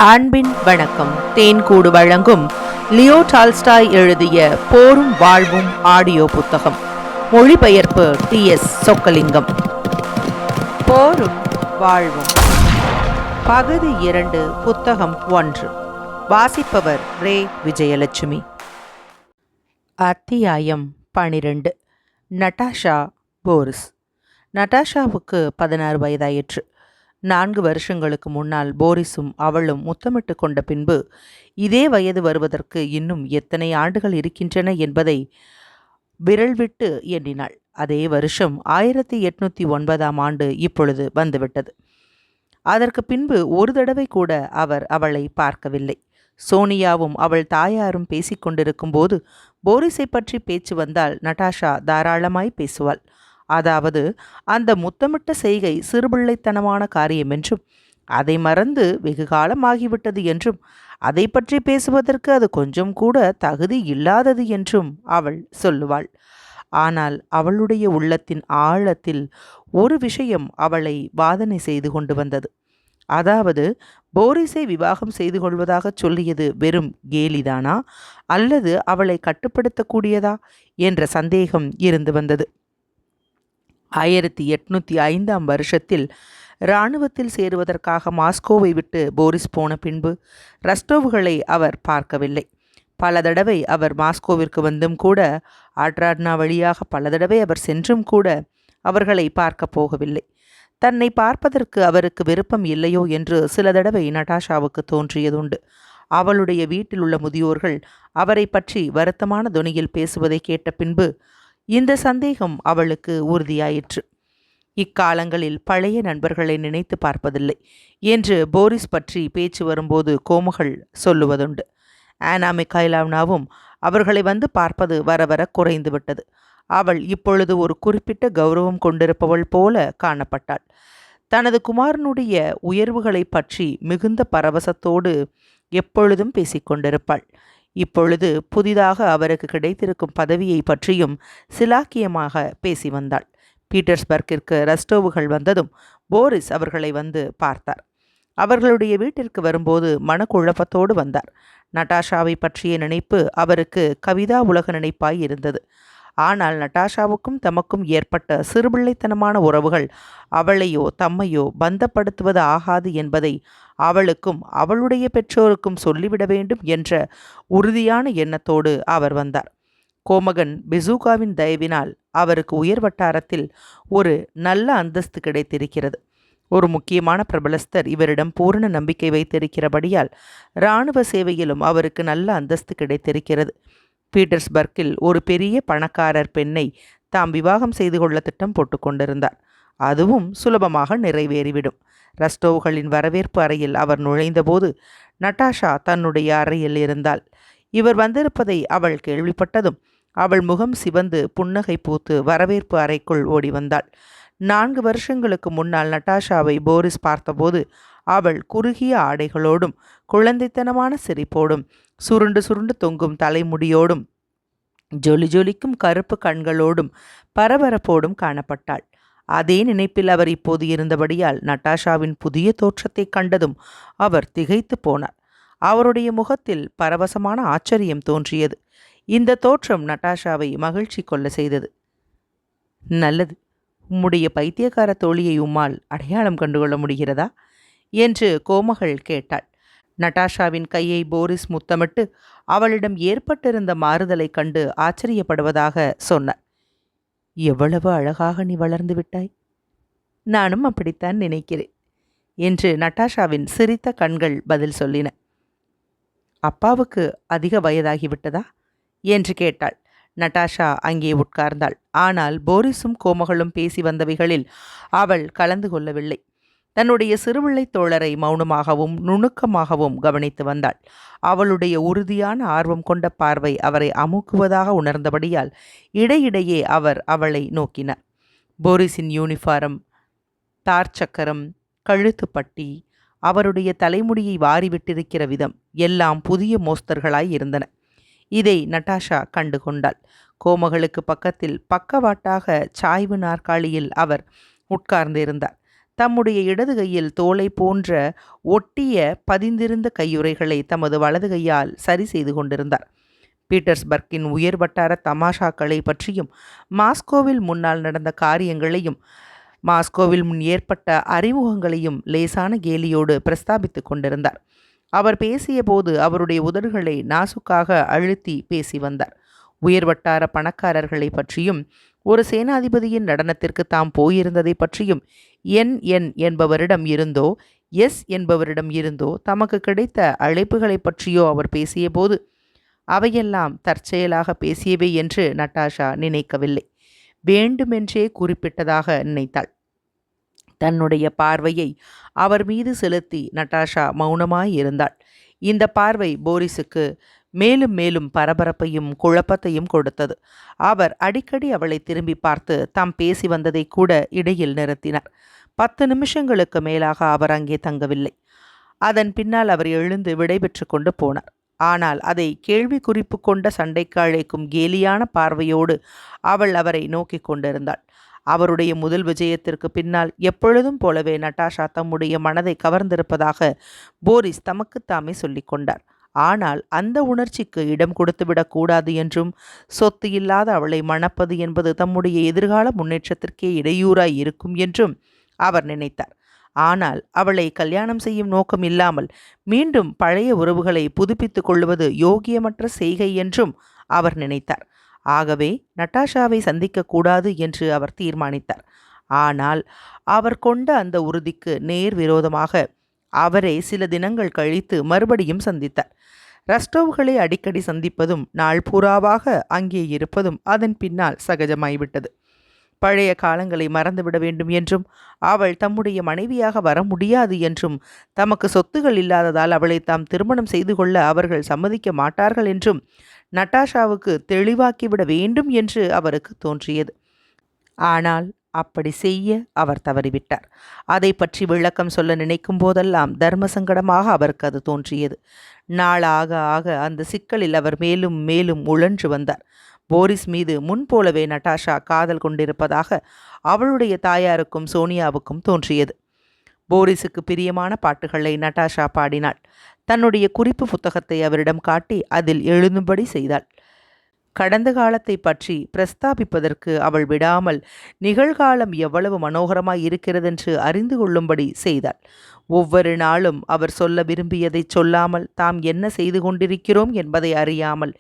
அன்பின் வணக்கம். தேன்கூடு வழங்கும் லியோ டால்ஸ்டாய் எழுதிய போரும் வாழ்வும் ஆடியோ புத்தகம். மொழிபெயர்ப்பு TS சொக்கலிங்கம். போரும் வாழ்வும் பகுதி 2, புத்தகம் 1. வாசிப்பவர் ரே விஜயலட்சுமி. அத்தியாயம் 12. Natasha Boris. நட்டாஷாவுக்கு 16 வயதாயிற்று. 4 வருஷங்களுக்கு முன்னால் போரிஸும் அவளும் முத்தமிட்டு கொண்ட பின்பு இதே வயது வருவதற்கு இன்னும் எத்தனை ஆண்டுகள் இருக்கின்றன என்பதை விரல் விட்டு எண்ணினாள். அதே வருஷம் 1809ஆம் ஆண்டு இப்பொழுது வந்துவிட்டது. அதற்கு பின்பு ஒரு தடவை கூட அவர் அவளை பார்க்கவில்லை. சோனியாவும் அவள் தாயாரும் பேசிக்கொண்டிருக்கும் போது போரிஸை பற்றி பேச்சு வந்தால் நட்டாஷா தாராளமாய் பேசுவாள். அதாவது அந்த முத்தமிட்ட செய்கை சிறுபிள்ளைத்தனமான காரியம் என்றும் அதை மறந்து வெகு காலமாகிவிட்டது என்றும் அதை பற்றி பேசுவதற்கு அது கொஞ்சம் கூட தகுதி இல்லாதது என்றும் அவள் சொல்லுவாள். ஆனால் அவளுடைய உள்ளத்தின் ஆழத்தில் ஒரு விஷயம் அவளை வாதனை செய்து கொண்டு வந்தது. அதாவது போரிஸை விவாகம் செய்து கொள்வதாக சொல்லியது வெறும் கேலிதானா அல்லது அவளை கட்டுப்படுத்தக்கூடியதா என்ற சந்தேகம் இருந்து வந்தது. 1805ஆம் வருஷத்தில் இராணுவத்தில் சேருவதற்காக மாஸ்கோவை விட்டு போரிஸ் போன பின்பு ரஸ்டோவ்களை அவர் பார்க்கவில்லை. பல தடவை அவர் மாஸ்கோவிற்கு வந்தும் கூட, ஆட்ராட்னா வழியாக பல தடவை அவர் சென்றும் கூட அவர்களை பார்க்க போகவில்லை. தன்னை பார்ப்பதற்கு அவருக்கு விருப்பம் இல்லையோ என்று சில தடவை நட்டாஷாவுக்கு தோன்றியதுண்டு. அவளுடைய வீட்டில் உள்ள முதியோர்கள் அவரை பற்றி வருத்தமான தொனியில் பேசுவதை கேட்ட பின்பு இந்த சந்தேகம் அவளுக்கு உறுதியாயிற்று. இக்காலங்களில் பழைய நண்பர்களை நினைத்து பார்ப்பதில்லை என்று போரிஸ் பற்றி பேச்சு வரும்போது கோமுகள் சொல்லுவதுண்டு. ஆனா மிகாய்லாவ்னாவும் அவர்களை வந்து பார்ப்பது வர வர குறைந்துவிட்டது. அவள் இப்பொழுது ஒரு குறிப்பிட்ட கௌரவம் கொண்டிருப்பவள் போல காணப்பட்டாள். தனது குமாரனுடைய உயர்வுகளை பற்றி மிகுந்த பரவசத்தோடு எப்பொழுதும் பேசிக்கொண்டிருப்பாள். இப்பொழுது புதிதாக அவருக்கு கிடைத்திருக்கும் பதவியை பற்றியும் சிலாக்கியமாக பேசி வந்தாள். பீட்டர்ஸ்பர்க்கிற்கு ரஸ்டோவுகள் வந்ததும் போரிஸ் அவர்களை வந்து பார்த்தார். அவர்களுடைய வீட்டிற்கு வரும்போது மனக்குழப்பத்தோடு வந்தார். நட்டாஷாவை பற்றிய நினைப்பு அவருக்கு கவிதா உலக நினைப்பாய் இருந்தது. ஆனால் நட்டாஷாவுக்கும் தமக்கும் ஏற்பட்ட சிறுபிள்ளைத்தனமான உறவுகள் அவளையோ தம்மையோ பந்தப்படுத்துவது ஆகாது என்பதை அவளுக்கும் அவளுடைய பெற்றோருக்கும் சொல்லிவிட வேண்டும் என்ற உறுதியான எண்ணத்தோடு அவர் வந்தார். கோமகன் பெசூகாவின் தயவினால் அவருக்கு உயர் வட்டாரத்தில் ஒரு நல்ல அந்தஸ்து கிடைத்திருக்கிறது. ஒரு முக்கியமான பிரபலஸ்தர் இவரிடம் பூரண நம்பிக்கை வைத்திருக்கிறபடியால் இராணுவ சேவையிலும் அவருக்கு நல்ல அந்தஸ்து கிடைத்திருக்கிறது. பீட்டர்ஸ்பர்க்கில் ஒரு பெரிய பணக்காரர் பெண்ணை தாம் விவாகம் செய்து கொள்ள திட்டம் போட்டு கொண்டிருந்தார். அதுவும் சுலபமாக நிறைவேறிவிடும். ரஸ்டோவ்களின் வரவேற்பு அறையில் அவர் நுழைந்தபோது நட்டாஷா தன்னுடைய அறையில் இருந்தாள். இவர் வந்திருப்பதை அவள் கேள்விப்பட்டதும் அவள் முகம் சிவந்து புன்னகை பூத்து வரவேற்பு அறைக்குள் ஓடி வந்தாள். 4 வருஷங்களுக்கு முன்னால் நட்டாஷாவை போரிஸ் பார்த்தபோது அவள் குறுகிய ஆடைகளோடும் குழந்தைத்தனமான சிரிப்போடும் சுருண்டு சுருண்டு தொங்கும் தலைமுடியோடும் ஜொலி ஜொலிக்கும் கருப்பு கண்களோடும் பரபரப்போடும் காணப்பட்டாள். அதே நினைப்பில் அவர் இப்போது இருந்தபடியால் நட்டாஷாவின் புதிய தோற்றத்தை கண்டதும் அவர் திகைத்து போனார். அவருடைய முகத்தில் பரவசமான ஆச்சரியம் தோன்றியது. இந்த தோற்றம் நட்டாஷாவை மகிழ்ச்சி கொள்ள செய்தது. நல்லது, உம்முடைய பைத்தியக்கார தோழியை உம்மால் அடையாளம் கண்டுகொள்ள முடிகிறதா என்று கோமகள் கேட்டாள். நட்டாஷாவின் கையை போரிஸ் முத்தமிட்டு அவளிடம் ஏற்பட்டிருந்த மாறுதலை கண்டு ஆச்சரியப்படுவதாக சொன்னார். எவ்வளவு அழகாக நீ வளர்ந்து விட்டாய். நானும் அப்படித்தான் நினைக்கிறேன் என்று நட்டாஷாவின் சிரித்த கண்கள் பதில் சொல்லின. அப்பாவுக்கு அதிக வயதாகிவிட்டதா என்று கேட்டாள். நட்டாஷா அங்கே உட்கார்ந்தாள். ஆனால் போரிஸும் கோமகளும் பேசி வந்தவைகளில் அவள் கலந்து கொள்ளவில்லை. தன்னுடைய சிறுபிள்ளை தோழரை மௌனமாகவும் நுணுக்கமாகவும் கவனித்து வந்தாள். அவளுடைய உறுதியான ஆர்வம் கொண்ட பார்வை அவரை அமுக்குவதாக உணர்ந்தபடியால் இடையிடையே அவர் அவளை நோக்கினார். போரிஸின் யூனிஃபாரம், தார்ச்சக்கரம், கழுத்துப்பட்டி, அவருடைய தலைமுடியை வாரிவிட்டிருக்கிற விதம் எல்லாம் புதிய மோஸ்தர்களாய் இருந்தன. இதை நட்டாஷா கண்டு கொண்டாள். கோமகளுக்கு பக்கத்தில் பக்கவாட்டாக சாய்வு நாற்காலியில் அவர் உட்கார்ந்திருந்தார். தம்முடைய இடது கையில் தோலை போன்ற ஒட்டிய பதிந்திருந்த கையுறைகளை தமது வலது கையால் சரி செய்து கொண்டிருந்தார். பீட்டர்ஸ்பர்க்கின் உயர்வட்டார தமாஷாக்களை பற்றியும், மாஸ்கோவில் முன்னால் நடந்த காரியங்களையும், மாஸ்கோவில் முன் ஏற்பட்ட அறிமுகங்களையும் லேசான கேலியோடு பிரஸ்தாபித்துக் கொண்டிருந்தார். அவர் பேசிய போது அவருடைய உதடுகளை நாசுக்காக அழுத்தி பேசி வந்தார். உயர்வட்டார பணக்காரர்களை பற்றியும், ஒரு சேனாதிபதியின் நடனத்திற்கு தாம் போயிருந்ததை பற்றியும், என் என்பவரிடம் இருந்தோ எஸ் என்பவரிடம் இருந்தோ தமக்கு கிடைத்த அழைப்புகளை பற்றியோ அவர் பேசியபோது அவையெல்லாம் தற்செயலாக பேசியவை என்று நட்டாஷா நினைக்கவில்லை. வேண்டுமென்றே குறிப்பிட்டதாக நினைத்தாள். தன்னுடைய பார்வையை அவர் மீது செலுத்தி நட்டாஷா மௌனமாயிருந்தாள். இந்த பார்வை போரிஸுக்கு மேலும் மேலும் பரபரப்பையும் குழப்பத்தையும் கொடுத்தது. அவர் அடிக்கடி அவளை திரும்பி பார்த்து தாம் பேசி வந்ததை கூட இடையில் நிறுத்தினார். 10 நிமிஷங்களுக்கு மேலாக அவர் அங்கே தங்கவில்லை. அதன் பின்னால் அவர் எழுந்து விடைபெற்று கொண்டு போனார். ஆனால் அதை கேள்வி குறிப்பு கொண்ட சண்டைக்கு அழைக்கும் கேலியான பார்வையோடு அவள் அவரை நோக்கி கொண்டிருந்தாள். அவருடைய முதல் விஜயத்திற்கு பின்னால் எப்பொழுதும் போலவே நட்டாஷா தம்முடைய மனதை கவர்ந்திருப்பதாக போரிஸ் தமக்குத்தாமே சொல்லிக் கொண்டார். ஆனால் அந்த உணர்ச்சிக்கு இடம் கொடுத்துவிடக் கூடாது என்றும், சொத்து இல்லாத அவளை மணப்பது என்பது தம்முடைய எதிர்கால முன்னேற்றத்திற்கே இடையூறாய் இருக்கும் என்றும் அவர் நினைத்தார். ஆனால் அவளை கல்யாணம் செய்யும் நோக்கம் இல்லாமல் மீண்டும் பழைய உறவுகளை புதுப்பித்துக் கொள்வது யோகியமற்ற செய்கை என்றும் அவர் நினைத்தார். ஆகவே நட்டாஷாவை சந்திக்கக்கூடாது என்று அவர் தீர்மானித்தார். ஆனால் அவர் கொண்ட அந்த உறுதிக்கு நேர் விரோதமாக அவரை சில தினங்கள் கழித்து மறுபடியும் சந்தித்தார். ரஸ்டோவ்களை அடிக்கடி சந்திப்பதும் நாள் பூராவாக அங்கே இருப்பதும் அதன் பின்னால் சகஜமாய்விட்டது. பழைய காலங்களை மறந்துவிட வேண்டும் என்றும், அவள் தம்முடைய மனைவியாக வர முடியாது என்றும், தமக்கு சொத்துகள் இல்லாததால் அவளை தாம் திருமணம் செய்து கொள்ள அவர்கள் சம்மதிக்க மாட்டார்கள் என்றும் நட்டாஷாவுக்கு தெளிவாக்கிவிட வேண்டும் என்று அவருக்கு தோன்றியது. ஆனால் அப்படி செய்ய அவர் தவறிவிட்டார். அதை பற்றி விளக்கம் சொல்ல நினைக்கும் போதெல்லாம் தர்ம சங்கடமாக அவருக்கு அது தோன்றியது. நாளாக ஆக அந்த சிக்கலில் அவர் மேலும் மேலும் உழன்று வந்தார். போரிஸ் மீது முன்போலவே நட்டாஷா காதல் கொண்டிருப்பதாக அவளுடைய தாயாருக்கும் சோனியாவுக்கும் தோன்றியது. போரிஸுக்கு பிரியமான பாட்டுகளை நட்டாஷா பாடினாள். தன்னுடைய குறிப்பு புத்தகத்தை அவரிடம் காட்டி அதில் எழுதும்படி செய்தாள். கடந்த காலத்தை பற்றி பிரஸ்தாபிப்பதற்கு அவள் விடாமல் நிகழ்காலம் எவ்வளவு மனோகரமாய் இருக்கிறதென்று அறிந்து கொள்ளும்படி செய்தாள். ஒவ்வொரு நாளும் அவர் சொல்ல விரும்பியதை சொல்லாமல், தாம் என்ன செய்து கொண்டிருக்கிறோம் என்பதை அறியாமல்,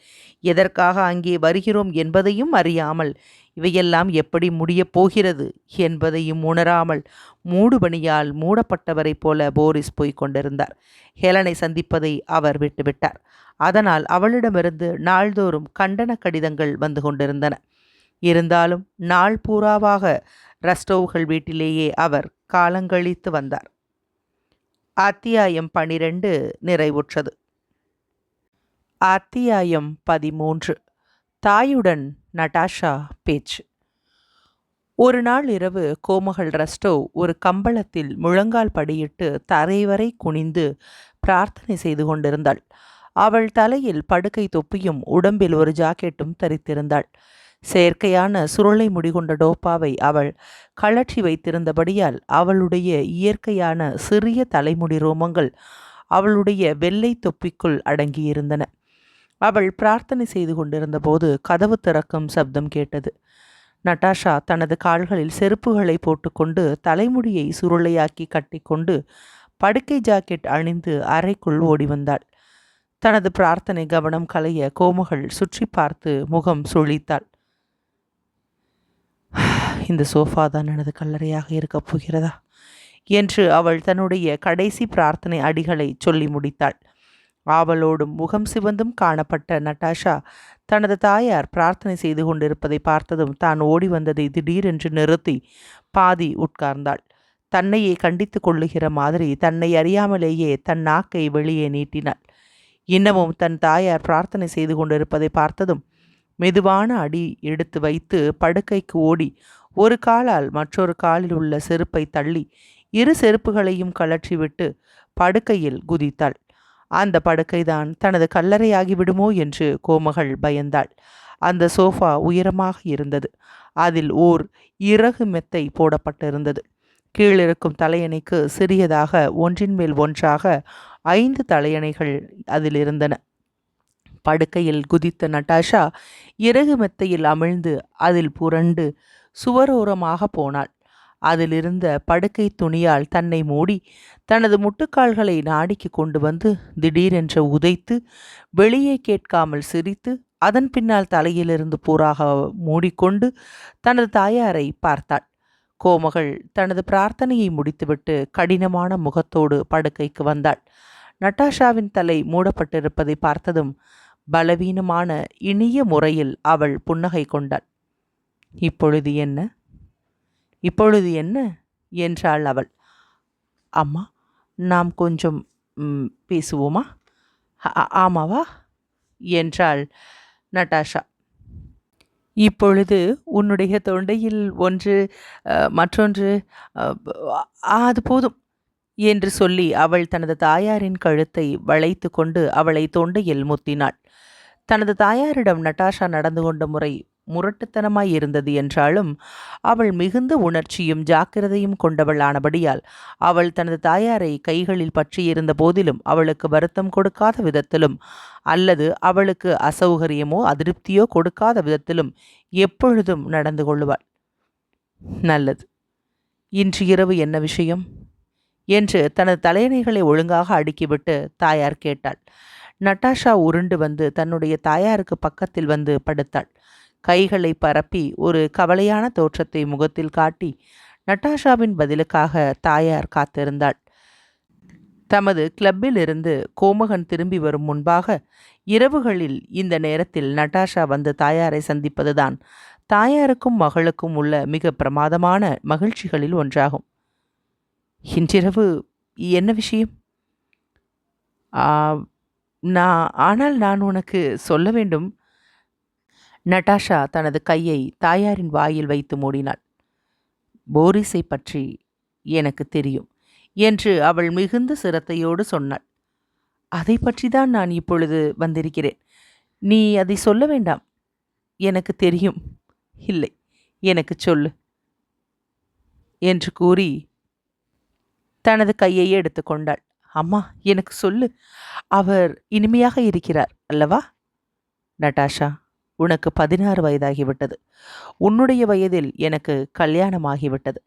எதற்காக அங்கே வருகிறோம் என்பதையும் அறியாமல், இவையெல்லாம் எப்படி முடியப் போகிறது என்பதையும் உணராமல் மூடுபனியால் மூடப்பட்டவரைப் போல போரிஸ் போய்க் கொண்டிருந்தார். ஹெலனை சந்திப்பதை அவர் விட்டுவிட்டார். அதனால் அவளிடமிருந்து நாள்தோறும் கண்டன கடிதங்கள் வந்து கொண்டிருந்தன. இருந்தாலும் நாள் பூராவாக ரஸ்டோவ்கள் வீட்டிலேயே அவர் காலங்கழித்து வந்தார். அத்தியாயம் 12 நிறைவுற்றது. அத்தியாயம் 13. தாயுடன் நட்டாஷா பேச்சு. ஒரு நாள் இரவு கோமகள் ரஸ்டோவ் ஒரு கம்பளத்தில் முழங்கால் படியிட்டு தரைவரை குனிந்து பிரார்த்தனை செய்து கொண்டிருந்தாள். அவள் தலையில் படுக்கை தொப்பியும் உடம்பில் ஒரு ஜாக்கெட்டும் தரித்திருந்தாள். செயற்கையான சுருளை முடிகொண்ட டோப்பாவை அவள் கழற்றி வைத்திருந்தபடியால் அவளுடைய இயற்கையான சிறிய தலைமுடி ரோமங்கள் அவளுடைய வெள்ளை தொப்பிக்குள் அடங்கியிருந்தன. அவள் பிரார்த்தனை செய்து கொண்டிருந்த போது கதவு திறக்கும் சப்தம் கேட்டது. நட்டாஷா தனது கால்களில் செருப்புகளை போட்டுக்கொண்டு தலைமுடியை சுருளையாக்கி கட்டிக்கொண்டு படுக்கை ஜாக்கெட் அணிந்து அறைக்குள் ஓடி வந்தாள். தனது பிரார்த்தனை கவனம் கலைய கோமகள் சுற்றி பார்த்து முகம் சுழித்தாள். இந்த சோஃபா தான் எனது கல்லறையாக இருக்கப் போகிறதா என்று அவள் தன்னுடைய கடைசி பிரார்த்தனை அடிகளை சொல்லி முடித்தாள். ஆவலோடும் முகம் சிவந்தும் காணப்பட்ட நட்டாஷா தனது தாயார் பிரார்த்தனை செய்து கொண்டிருப்பதை பார்த்ததும் தான் ஓடி வந்ததை திடீரென்று நிறுத்தி பாதி உட்கார்ந்தாள். தன்னையே கண்டித்து கொள்ளுகிற மாதிரி தன்னை அறியாமலேயே தன் நாக்கை வெளியே நீட்டினாள். இன்னமும் தன் தாயார் பிரார்த்தனை செய்து கொண்டிருப்பதை பார்த்ததும் மெதுவான அடி எடுத்து வைத்து படுக்கைக்கு ஓடி ஒரு காலால் மற்றொரு காலில் உள்ள செருப்பை தள்ளி 2 செருப்புகளையும் கழற்றிவிட்டு படுக்கையில் குதித்தாள். அந்த படுக்கைதான் தனது கல்லறையாகிவிடுமோ என்று கோமகள் பயந்தாள். அந்த சோஃபா உயரமாக இருந்தது. அதில் ஓர் இறகு மெத்தை போடப்பட்டிருந்தது. கீழிருக்கும் தலையணைக்கு சிறியதாக ஒன்றின் மேல் ஒன்றாக 5 தலையணைகள் அதில் இருந்தன. படுக்கையில் குதித்த நட்டாஷா இறகு மெத்தையில் அமிழ்ந்து அதில் புரண்டு சுவரோரமாக போனாள். அதிலிருந்த படுக்கை துணியால் தன்னை மூடி தனது முட்டுக்கால்களை நாடிக்கு கொண்டு வந்து திடீரென்று உதைத்து வெளியே கேட்காமல் சிரித்து அதன் பின்னால் தலையிலிருந்து பூராக மூடிக்கொண்டு தனது தாயாரை பார்த்தாள். கோமகள் தனது பிரார்த்தனையை முடித்துவிட்டு கடினமான முகத்தோடு படுக்கைக்கு வந்தாள். நட்டாஷாவின் தலை மூடப்பட்டிருப்பதை பார்த்ததும் பலவீனமான இனிய முறையில் அவள் புன்னகை கொண்டாள். இப்பொழுது என்ன, இப்பொழுது என்ன என்றாள் அவள். அம்மா, நாம் கொஞ்சம் பேசுவோமா? ஆமாவா என்றாள் நட்டாஷா. இப்பொழுது உன்னுடைய தொண்டையில் ஒன்று மற்றொன்று அது போதும் என்று சொல்லி அவள் தனது தாயாரின் கழுத்தை வளைத்து கொண்டு அவளை தொண்டையில் முத்தினாள். தனது தாயாரிடம் நட்டாஷா நடந்து கொண்ட முறை முரட்டுத்தனமாய் இருந்தது என்றாலும் அவள் மிகுந்த உணர்ச்சியும் ஜாக்கிரதையும் கொண்டவள் ஆனபடியால் அவள் தனது தாயாரை கைகளில் பற்றியிருந்த போதிலும் அவளுக்கு வருத்தம் கொடுக்காத விதத்திலும் அல்லது அவளுக்கு அசௌகரியமோ அதிருப்தியோ கொடுக்காத விதத்திலும் எப்பொழுதும் நடந்து கொள்ளுவாள். நல்லது, இன்று இரவு என்ன விஷயம் என்று தனது தலையணைகளை ஒழுங்காக அடுக்கிவிட்டு தாயார் கேட்டாள். நட்டாஷா உருண்டு வந்து தன்னுடைய தாயாருக்கு பக்கத்தில் வந்து படுத்தாள். கைகளை பரப்பி ஒரு கவலையான தோற்றத்தை முகத்தில் காட்டி நட்டாஷாவின் பதிலுக்காக தாயார் காத்திருந்தாள். தமது கிளப்பில் இருந்து கோமகன் திரும்பி வரும் முன்பாக இரவுகளில் இந்த நேரத்தில் நட்டாஷா வந்து தாயாரை சந்திப்பதுதான் தாயாருக்கும் மகளுக்கும் உள்ள மிக பிரமாதமான மகிழ்ச்சிகளில் ஒன்றாகும். இன்றிரவு என்ன விஷயம்? ஆனால் நான் உனக்கு சொல்ல வேண்டும். நட்டாஷா தனது கையை தாயாரின் வாயில் வைத்து மூடினாள். போரிஸை பற்றி எனக்கு தெரியும் என்று அவள் மிகுந்த சிரத்தையோடு சொன்னாள். அதை பற்றிதான் நான் இப்பொழுது வந்திருக்கிறேன். நீ அதை சொல்ல வேண்டாம். எனக்கு தெரியும். இல்லை, எனக்கு சொல்லு என்று கூறி தனது கையை எடுத்துக்கொண்டாள். அம்மா, எனக்கு சொல்லு. அவர் இனிமையாக இருக்கிறார் அல்லவா? நட்டாஷா, உனக்கு 16 வயதாகிவிட்டது. உன்னுடைய வயதில் எனக்கு கல்யாணமாகிவிட்டது.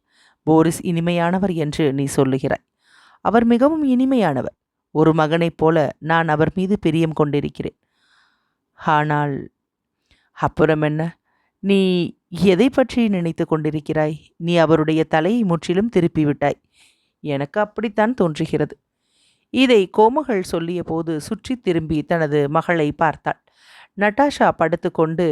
போரிஸ் இனிமையானவர் என்று நீ சொல்லுகிறாய். அவர் மிகவும் இனிமையானவர். ஒரு மகனைப் போல நான் அவர் மீது பிரியம் கொண்டிருக்கிறேன். ஆனால் அப்புறம் என்ன? நீ எதை பற்றி நினைத்து கொண்டிருக்கிறாய்? நீ அவருடைய தலையை முற்றிலும் திருப்பிவிட்டாய். எனக்கு அப்படித்தான் தோன்றுகிறது. இதை கோமகள் சொல்லிய போது சுற்றி திரும்பி தனது மகளை பார்த்தாள். நட்டாஷா படுத்துக்கொண்டு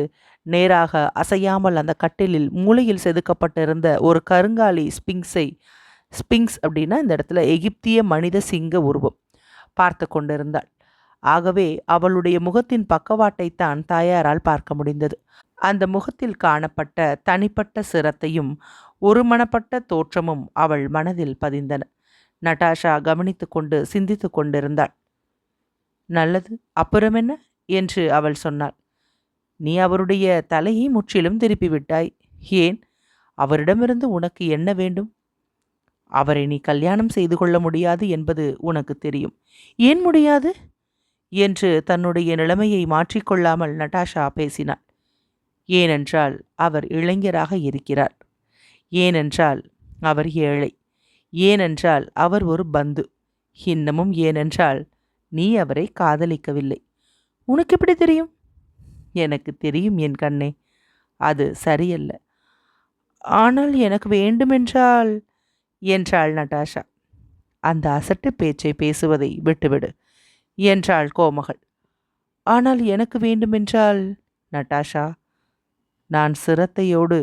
நேராக அசையாமல் அந்த கட்டிலில் மூலையில் செதுக்கப்பட்டிருந்த ஒரு கருங்காலி ஸ்பிங்ஸ் அப்படின்னா இந்த இடத்துல எகிப்திய மனித சிங்க உருவம் பார்த்து கொண்டிருந்தாள். ஆகவே அவளுடைய முகத்தின் பக்கவாட்டைத்தான் தாயாரால் பார்க்க முடிந்தது. அந்த முகத்தில் காணப்பட்ட தனிப்பட்ட சிரத்தையும் ஒருமனப்பட்ட தோற்றமும் அவள் மனதில் பதிந்தன. நட்டாஷா கவனித்து கொண்டு சிந்தித்து கொண்டிருந்தாள். நல்லது, அப்புறம் என்ன என்று அவள் சொன்னாள். நீ அவருடைய தலையை முற்றிலும் திருப்பிவிட்டாய். ஏன்? அவரிடமிருந்து உனக்கு என்ன வேண்டும்? அவரை நீ கல்யாணம் செய்து கொள்ள முடியாது என்பது உனக்கு தெரியும். ஏன் முடியாது என்று தன்னுடைய நிலைமையை மாற்றிக்கொள்ளாமல் நட்டாஷா பேசினாள். ஏனென்றால் அவர் இளைஞராக இருக்கிறார். ஏனென்றால் அவர் ஏழை. ஏனென்றால் அவர் ஒரு பந்து. இன்னமும் ஏனென்றால் நீ அவரை காதலிக்கவில்லை. உனக்கு எப்படி தெரியும்? எனக்கு தெரியும் என் கண்ணே. அது சரியல்ல. ஆனால் எனக்கு வேண்டுமென்றால் என்றாள் நட்டாஷா. அந்த அசட்டு பேச்சை பேசுவதை விட்டுவிடு என்றாள் கோமகள். ஆனால் எனக்கு வேண்டுமென்றால் நட்டாஷா. நான் சிரத்தையோடு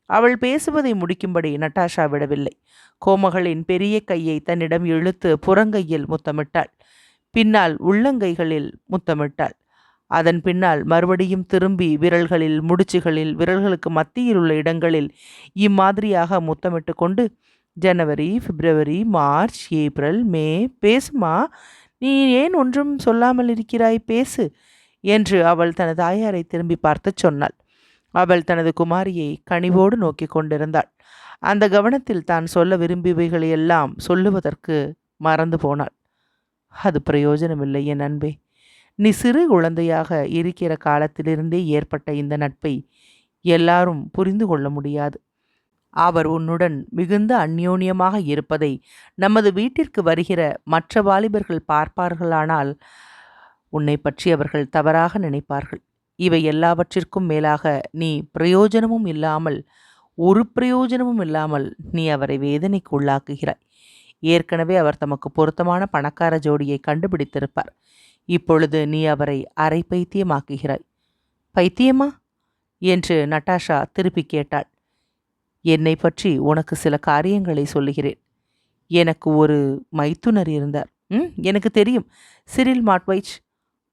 அவள் பேசுவதை முடிக்கும்படி நட்டாஷா விடவில்லை. கோமகளின் பெரிய கையை தன்னிடம் இழுத்து புறங்கையில் முத்தமிட்டாள். பின்னால் உள்ளங்கைகளில் முத்தமிட்டாள். அதன் பின்னால் மறுபடியும் திரும்பி விரல்களில், முடிச்சுகளில், விரல்களுக்கு மத்தியில் உள்ள இடங்களில் இம்மாதிரியாக முத்தமிட்டு கொண்டு, ஜனவரி, பிப்ரவரி, மார்ச், ஏப்ரல், மே, பேசுமா, நீ ஏன் ஒன்றும் சொல்லாமல் இருக்கிறாய், பேசு என்று அவள் தனது தாயாரை திரும்பி பார்த்து சொன்னாள். அவள் தனது குமாரியை கனிவோடு நோக்கி கொண்டிருந்தாள். அந்த கவனத்தில் தான் சொல்ல விரும்பியவைகளையெல்லாம் சொல்லுவதற்கு மறந்து போனாள். அது பிரயோஜனமில்லை என் அன்பே. நீ சிறு குழந்தையாக இருக்கிற காலத்திலிருந்தே ஏற்பட்ட இந்த நட்பை எல்லாரும் புரிந்து கொள்ள முடியாது. அவர் உன்னுடன் மிகுந்த அந்யோன்யமாக இருப்பதை நமது வீட்டிற்கு வருகிற மற்ற வாலிபர்கள் பார்ப்பார்களானால் உன்னை பற்றி அவர்கள் தவறாக நினைப்பார்கள். இவை எல்லாவற்றிற்கும் மேலாக நீ பிரயோஜனமும் இல்லாமல், ஒரு பிரயோஜனமும் இல்லாமல் நீ அவரை வேதனைக்கு உள்ளாக்குகிறாய். ஏற்கனவே அவர் தமக்கு பொருத்தமான பணக்கார ஜோடியை கண்டுபிடித்திருப்பார். இப்பொழுது நீ அவரை அரை பைத்தியமாக்குகிறாய். பைத்தியமா என்று நட்டாஷா திருப்பி கேட்டாள். என்னை பற்றி உனக்கு சில காரியங்களை சொல்லுகிறேன். எனக்கு ஒரு மைத்துனர் இருந்தார். எனக்கு தெரியும், சிரில் மாட்வைச்.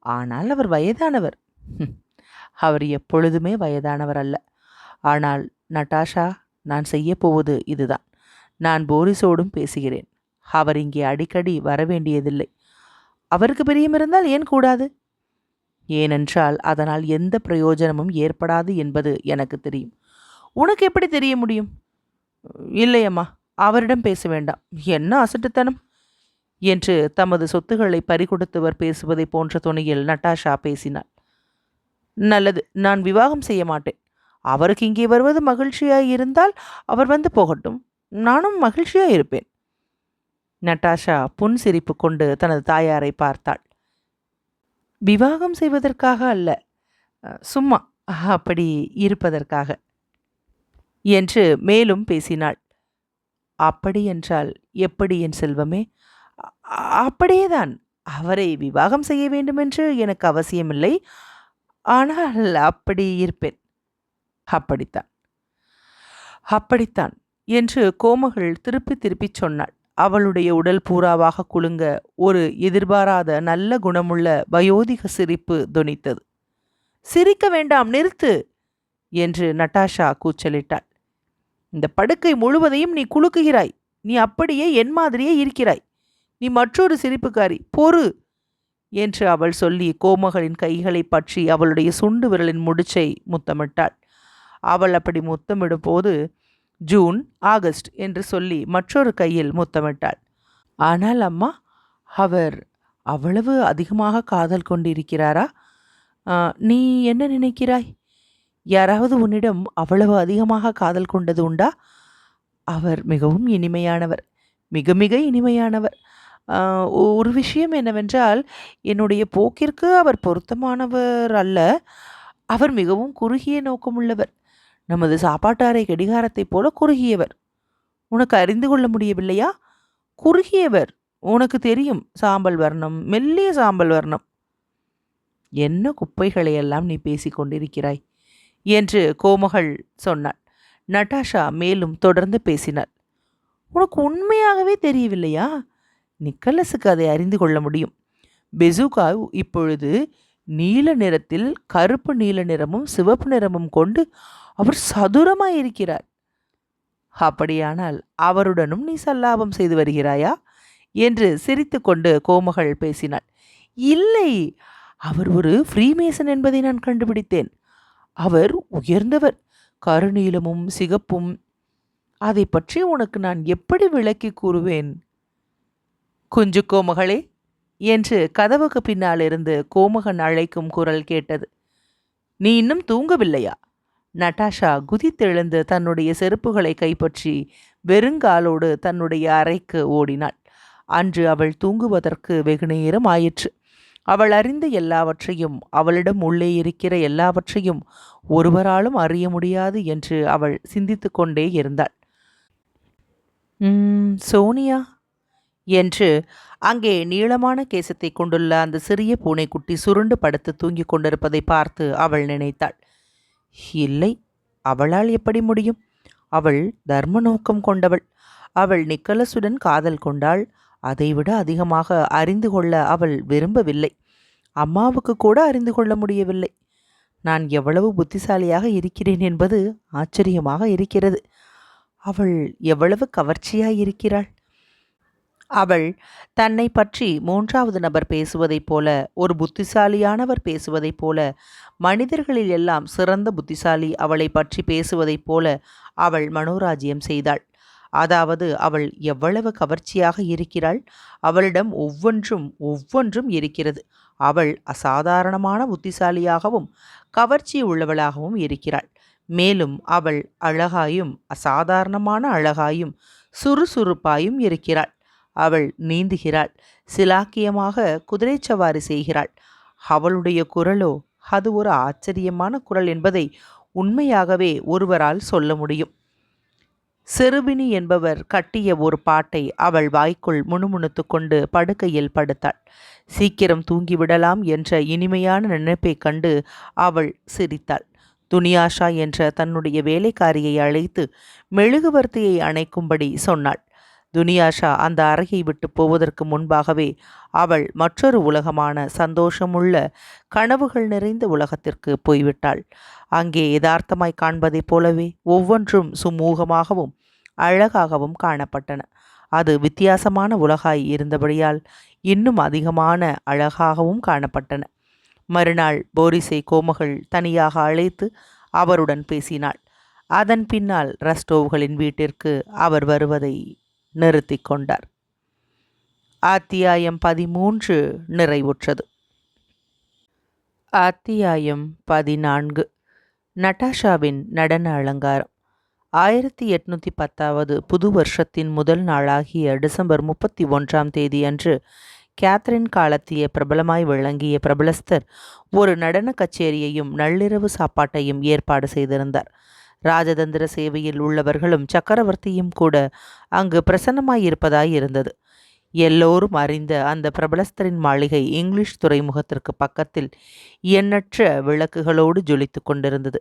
ஆனால் அவர் வயதானவர். அவர் எப்பொழுதுமே வயதானவர் அல்ல. ஆனால் நட்டாஷா, நான் செய்யப்போவது இதுதான். நான் போரிஸோடும் பேசுகிறேன். அவர் இங்கே அடிக்கடி வரவேண்டியதில்லை. அவருக்கு பிரியமிருந்தால் ஏன் கூடாது? ஏனென்றால் அதனால் எந்த பிரயோஜனமும் ஏற்படாது என்பது எனக்கு தெரியும். உனக்கு எப்படி தெரிய முடியும்? இல்லையம்மா, அவரிடம் பேச வேண்டாம். என்ன அசட்டுத்தனம் என்று தமது சொத்துக்களை பறிகொடுத்தவர் பேசுவதை போன்ற துணியில் நட்டாஷா பேசினாள். நல்லது, நான் விவாகம் செய்ய மாட்டேன். அவருக்கு இங்கே வருவது மகிழ்ச்சியாய் இருந்தால் அவர் வந்து போகட்டும். நானும் மகிழ்ச்சியாய் இருப்பேன். நட்டாஷா புன்சிரிப்பு கொண்டு தனது தாயாரை பார்த்தாள். விவாகம் செய்வதற்காக அல்ல, சும்மா அப்படி இருப்பதற்காக என்று மேலும் பேசினாள். அப்படி என்றால் எப்படி என் செல்வமே? அப்படியேதான். அவரை விவாகம் செய்ய வேண்டுமென்று எனக்கு அவசியமில்லை. ஆனால் அப்படி இருப்பேன். அப்படித்தான் அப்படித்தான் என்று கோமகள் திருப்பி திருப்பி சொன்னாள். அவளுடைய உடல் பூராவாக குலுங்க ஒரு எதிர்பாராத நல்ல குணமுள்ள வயோதிக சிரிப்பு தொனித்தது. சிரிக்க வேண்டாம், நிறுத்து என்று நட்டாஷா கூச்சலிட்டாள். இந்த படுக்கை முழுவதையும் நீ குலுக்குகிறாய். நீ அப்படியே என் மாதிரியே இருக்கிறாய். நீ மற்றொரு சிரிப்புக்காரி, பொறு என்று அவள் சொல்லி கோமகளின் கைகளை பற்றி அவளுடைய சுண்டு விரலின் முடிச்சை முத்தமிட்டாள். அவள் அப்படி முத்தமிடும் போது ஜூன், ஆகஸ்ட் என்று சொல்லி மற்றொரு கையில் முத்தமிட்டாள். ஆனால் அம்மா, அவர் அவ்வளவு அதிகமாக காதல் கொண்டிருக்கிறாரா? நீ என்ன நினைக்கிறாய்? யாராவது உன்னிடம் அவ்வளவு அதிகமாக காதல் கொண்டது உண்டா? அவர் மிகவும் இனிமையானவர், மிக மிக இனிமையானவர். ஒரு விஷயம் என்னவென்றால், என்னுடைய போக்கிற்கு அவர் பொருத்தமானவர் அல்ல. அவர் மிகவும் குறுகிய நோக்கமுள்ளவர். நமது சாப்பாட்டு அறை கடிகாரத்தைப் போல குறுகியவர். உனக்கு அறிந்து கொள்ள முடியவில்லையா? குறுகியவர். உனக்கு தெரியும், சாம்பல் வர்ணம், மெல்லிய சாம்பல் வர்ணம். என்ன குப்பைகளையெல்லாம் நீ பேசி கொண்டிருக்கிறாய் என்று கோமகள் சொன்னாள். நட்டாஷா மேலும் தொடர்ந்து பேசினாள். உனக்கு உண்மையாகவே தெரியவில்லையா? நிக்கலஸுக்கு அதை அறிந்து கொள்ள முடியும். பெசுகா இப்பொழுது நீல நிறத்தில் கருப்பு நீல நிறமும் சிவப்பு நிறமும் கொண்டு அவர் சதுரமாயிருக்கிறார். அப்படியானால் அவருடனும் நீ சல்லாபம் செய்து வருகிறாயா என்று சிரித்து கொண்டு கோமகள் பேசினாள். இல்லை, அவர் ஒரு ஃப்ரீமேசன் என்பதை நான் கண்டுபிடித்தேன். அவர் உயர்ந்தவர், கருநீலமும் சிகப்பும். அதை பற்றி உனக்கு நான் எப்படி விளக்கி கூறுவேன்? குஞ்சு கோமகளே என்று கதவுக்கு பின்னாலிருந்து கோமகன் அழைக்கும் குரல் கேட்டது. நீ இன்னும் தூங்கவில்லையா? நட்டாஷா குதித்தெழுந்து தன்னுடைய செருப்புகளை கைப்பற்றி வெறுங்காலோடு தன்னுடைய அறைக்கு ஓடினாள். அன்று அவள் தூங்குவதற்கு வெகுநேரம் ஆயிற்று. அவள் அறிந்த எல்லாவற்றையும், அவளிடம் உள்ளே இருக்கிற எல்லாவற்றையும் ஒருவராலும் அறிய முடியாது என்று அவள் சிந்தித்து கொண்டே இருந்தாள். சோனியா என்று அங்கே நீளமான கேசத்தை கொண்டுள்ள அந்த சிறிய பூனைக்குட்டி சுருண்டு படுத்து தூங்கிக் கொண்டிருப்பதை பார்த்து அவள் நினைத்தாள். இல்லை, அவளால் எப்படி முடியும்? அவள் தர்ம நோக்கம் கொண்டவள். அவள் நிக்கலஸுடன் காதல் கொண்டாள். அதைவிட அதிகமாக அறிந்து கொள்ள அவள் விரும்பவில்லை. அம்மாவுக்கு கூட அறிந்து கொள்ள முடியவில்லை. நான் எவ்வளவு புத்திசாலியாக இருக்கிறேன் என்பது ஆச்சரியமாக இருக்கிறது. அவள் எவ்வளவு கவர்ச்சியாய் இருக்கிறாள். அவள் தன்னை பற்றி மூன்றாவது நபர் பேசுவதைப் போல, ஒரு புத்திசாலியானவர் பேசுவதைப் போல, மனிதர்களில் எல்லாம் சிறந்த புத்திசாலி அவளை பற்றி பேசுவதைப் போல அவள் மனோராஜ்யம் செய்தாள். அதாவது அவள் எவ்வளவு கவர்ச்சியாக இருக்கிறாள்! அவளிடம் ஒவ்வொன்றும் ஒவ்வொன்றும் இருக்கிறது. அவள் அசாதாரணமான புத்திசாலியாகவும் கவர்ச்சி உள்ளவளாகவும் இருக்கிறாள். மேலும் அவள் அழகாயும் அசாதாரணமான அழகாயும் சுறுசுறுப்பாயும் இருக்கிறாள். அவள் நீந்துகிறாள், சிலாக்கியமாக குதிரை சவாரி செய்கிறாள். அவளுடைய குரலோ, அது ஒரு ஆச்சரியமான குரல் என்பதை உண்மையாகவே ஒருவரால் சொல்ல முடியும். செருபினி என்பவர் கட்டிய ஒரு பாட்டை அவள் வாய்க்குள் முணுமுணுத்து கொண்டு படுக்கையில் படுத்தாள். சீக்கிரம் தூங்கிவிடலாம் என்ற இனிமையான நினைப்பைக் கண்டு அவள் சிரித்தாள். துனியாஷா என்ற தன்னுடைய வேலைக்காரியை அழைத்து மெழுகுவர்த்தியை அணைக்கும்படி சொன்னாள். துனியாஷா அந்த அறையை விட்டு போவதற்கு முன்பாகவே அவள் மற்றொரு உலகமான சந்தோஷமுள்ள கனவுகள் நிறைந்த உலகத்திற்கு போய்விட்டாள். அங்கே யதார்த்தமாய் காண்பதைப் போலவே ஒவ்வொன்றும் சுமூகமாகவும் அழகாகவும் காணப்பட்டன. அது வித்தியாசமான உலகாய் இருந்தபடியால் இன்னும் அதிகமான அழகாகவும் காணப்பட்டன. மறுநாள் போரிஸை கோமகள் தனியாக அழைத்து அவருடன் பேசினாள். அதன் பின்னால் ரஸ்டோவ்களின் வீட்டிற்கு அவர் வருவதை நிறுத்தி கொண்டார். அத்தியாயம் 13 நிறைவுற்றது. அத்தியாயம் 14 நட்டாஷாவின் நடன அலங்காரம். 1810 புது வருஷத்தின் முதல் நாளாகிய டிசம்பர் 31ஆம் தேதி அன்று கேத்ரின் காலத்திய பிரபலமாய் விளங்கிய பிரபலஸ்தர் ஒரு நடன கச்சேரியையும் நள்ளிரவு சாப்பாட்டையும் ஏற்பாடு செய்திருந்தார். ராஜதந்திர சேவையில் உள்ளவர்களும் சக்கரவர்த்தியும் கூட அங்கு பிரசன்னமாயிருப்பதாய் இருந்தது. எல்லோரும் அறிந்த அந்த பிரபலஸ்தரின் மாளிகை இங்கிலீஷ் துறைமுகத்திற்கு பக்கத்தில் எண்ணற்ற விளக்குகளோடு ஜொலித்து கொண்டிருந்தது.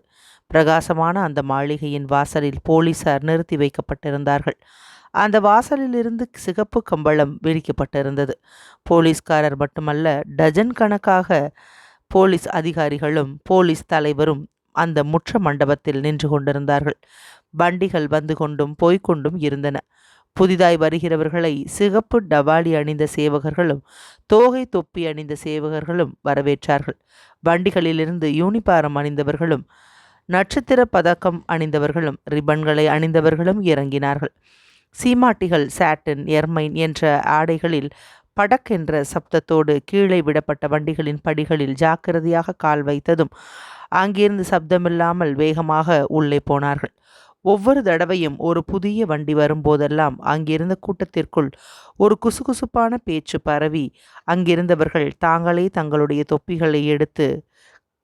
பிரகாசமான அந்த மாளிகையின் வாசலில் போலீசார் நிறுத்தி வைக்கப்பட்டிருந்தார்கள். அந்த வாசலிலிருந்து சிகப்பு கம்பளம் விரிக்கப்பட்டிருந்தது. போலீஸ்காரர் மட்டுமல்ல, டஜன் கணக்காக போலீஸ் அதிகாரிகளும் போலீஸ் தலைவரும் அந்த முற்ற மண்டபத்தில் நின்று கொண்டிருந்தார்கள். வண்டிகள் வந்து கொண்டும் போய்கொண்டும் இருந்தன. புதிதாய் வருகிறவர்களை சிகப்பு டவாலி அணிந்த சேவகர்களும் தோகை தொப்பி அணிந்த சேவகர்களும் வரவேற்றார்கள். வண்டிகளிலிருந்து யூனிபாரம் அணிந்தவர்களும் நட்சத்திர பதக்கம் அணிந்தவர்களும் ரிப்பன்களை அணிந்தவர்களும் இறங்கினார்கள். சீமாட்டிகள் சாட்டின், எர்மைன் என்ற ஆடைகளில் படக்கென்ற சப்தத்தோடு கீழே விடப்பட்ட வண்டிகளின் படிகளில் ஜாக்கிரதையாக கால் வைத்ததும் அங்கிருந்து சப்தமில்லாமல் வேகமாக உள்ளே போனார்கள். ஒவ்வொரு தடவையும் ஒரு புதிய வண்டி வரும்போதெல்லாம் அங்கிருந்த கூட்டத்திற்குள் ஒரு குசுகுசுப்பான பேச்சு பரவி அங்கிருந்தவர்கள் தாங்களே தங்களுடைய தொப்பிகளை எடுத்து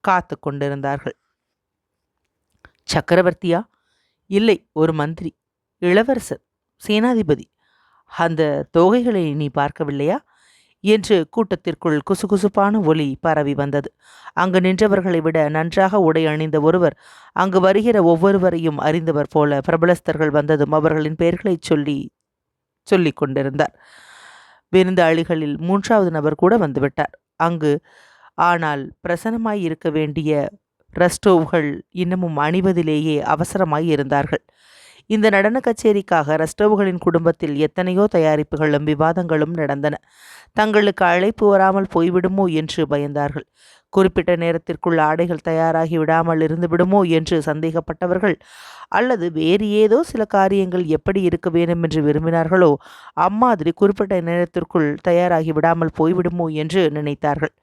காத்து கொண்டிருந்தார்கள். சக்கரவர்த்தியா? இல்லை, ஒரு மந்திரி, இளவரசர், சேனாதிபதி. அந்த தோகைகளை நீ பார்க்கவில்லையா என்று கூட்டத்திற்குள் குசுகுசுப்பான ஒலி பரவி வந்தது. அங்கு நின்றவர்களை விட நன்றாக உடை அணிந்த ஒருவர் அங்கு வருகிற ஒவ்வொருவரையும் அறிந்தவர் போல பிரபலஸ்தர்கள் வந்ததும் அவர்களின் பெயர்களை சொல்லிக் கொண்டிருந்தார். விருந்தாளிகளில் 3வது நபர் கூட வந்துவிட்டார் அங்கு. ஆனால் பிரசன்னமாய் இருக்க வேண்டிய ரஸ்டோவ்கள் இன்னமும் அணிவதிலேயே அவசரமாய் இருந்தார்கள். இந்த நடன கச்சேரிக்காக ரஸ்டோவ்களின் குடும்பத்தில் எத்தனையோ தயாரிப்புகளும் விவாதங்களும் நடந்தன. தங்களுக்கு அழைப்பு வராமல் போய்விடுமோ என்று பயந்தார்கள். குறிப்பிட்ட நேரத்திற்குள் ஆடைகள் தயாராகி விடாமல் இருந்து விடுமோ என்று சந்தேகப்பட்டவர்கள், அல்லது வேறு ஏதோ சில காரியங்கள் எப்படி இருக்க வேண்டும் என்று விரும்பினார்களோ அம்மாதிரி குறிப்பிட்ட நேரத்திற்குள் தயாராகி விடாமல் போய்விடுமோ என்று நினைத்தார்கள்.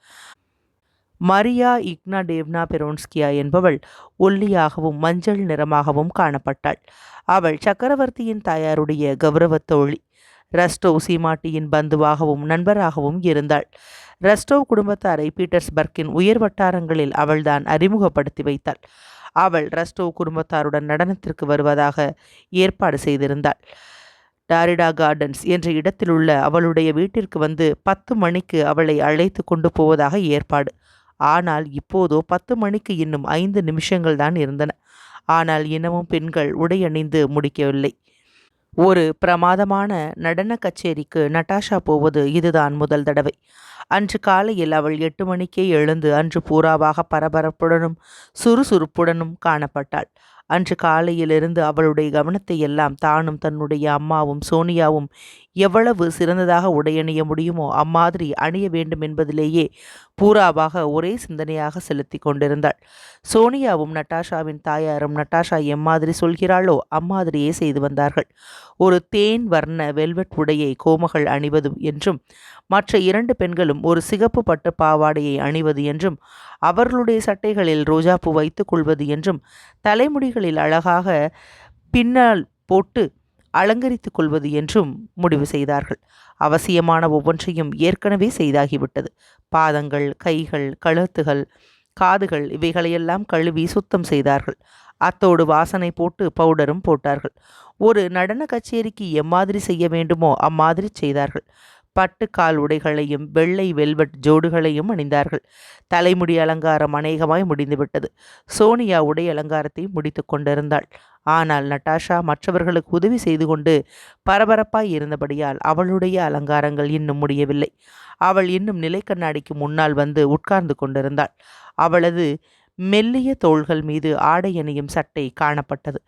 மரியா இக்னாடேவ்னா பெரோன்ஸ்கியா என்பவள் ஒல்லியாகவும் மஞ்சள் நிறமாகவும் காணப்பட்டாள். அவள் சக்கரவர்த்தியின் தாயாருடைய கௌரவ தோழி. ரஸ்டோவ் சீமாட்டியின் பந்துவாகவும் நண்பராகவும் இருந்தாள். ரஸ்டோவ் குடும்பத்தாரை பீட்டர்ஸ்பர்க்கின் உயர் வட்டாரங்களில் அவள்தான் அறிமுகப்படுத்தி வைத்தாள். அவள் ரஸ்டோவ் குடும்பத்தாருடன் நடனத்திற்கு வருவதாக ஏற்பாடு செய்திருந்தாள். டாரிடா கார்டன்ஸ் என்ற இடத்திலுள்ள அவளுடைய வீட்டிற்கு வந்து 10 மணிக்கு அவளை அழைத்து கொண்டு போவதாக ஏற்பாடு. ஆனால் இப்போதோ 10 மணிக்கு இன்னும் 5 நிமிஷங்கள் தான் இருந்தன. ஆனால் இன்னமும் பெண்கள் உடையணிந்து முடிக்கவில்லை. ஒரு பிரமாதமான நடன கச்சேரிக்கு நட்டாஷா போவது இதுதான் முதல் தடவை. அன்று காலையில் அவள் 8 மணிக்கே எழுந்து அன்று பூராவாக பரபரப்புடனும் சுறுசுறுப்புடனும் காணப்பட்டாள். அன்று காலையிலிருந்து அவளுடைய கவனத்தை எல்லாம் தானும் தன்னுடைய அம்மாவும் சோனியாவும் எவ்வளவு சிறந்ததாக உடையணிய முடியுமோ அம்மாதிரி அணிய வேண்டும் என்பதிலேயே பூராவாக ஒரே சிந்தனையாக செலுத்தி கொண்டிருந்தாள். சோனியாவும் நட்டாஷாவின் தாயாரும் நட்டாஷா எம்மாதிரி சொல்கிறாளோ அம்மாதிரியே செய்து வந்தார்கள். ஒரு தேன் வர்ண வெல்வெட் உடையை கோமகள் அணிவது என்றும் மற்ற 2 பெண்களும் ஒரு சிகப்பு பட்டு பாவாடையை அணிவது என்றும் அவர்களுடைய சட்டைகளில் ரோஜாப்பூ வைத்துக் கொள்வது என்றும் தலைமுடிகளில் அழகாக பின்னால் போட்டு அலங்கரித்துக் கொள்வது என்றும் முடிவு செய்தார்கள். அவசியமான ஒவ்வொன்றையும் ஏற்கனவே செய்தாகிவிட்டது. பாதங்கள், கைகள், கழுத்துகள், காதுகள் இவைகளையெல்லாம் கழுவி சுத்தம் செய்தார்கள். அத்தோடு வாசனை போட்டு பவுடரும் போட்டார்கள். ஒரு நடன கச்சேரிக்கு எம்மாதிரி செய்ய வேண்டுமோ அம்மாதிரி செய்தார்கள். பட்டு கால் உடைகளையும் வெள்ளை வெல்வெட் ஜோடுகளையும் அணிந்தார்கள். தலைமுடி அலங்காரம் அநேகமாய் முடிந்துவிட்டது. சோனியா உடை அலங்காரத்தை முடித்து கொண்டிருந்தாள். ஆனால் நட்டாஷா மற்றவர்களுக்கு உதவி செய்து கொண்டு பரபரப்பாய் இருந்தபடியால் அவளுடைய அலங்காரங்கள் இன்னும் முடியவில்லை. அவள் இன்னும் நிலைக்கண்ணாடிக்கு முன்னால் வந்து உட்கார்ந்து கொண்டிருந்தாள். அவளது மெல்லிய தோள்கள் மீது ஆடை அணியும் சட்டை காணப்பட்டது.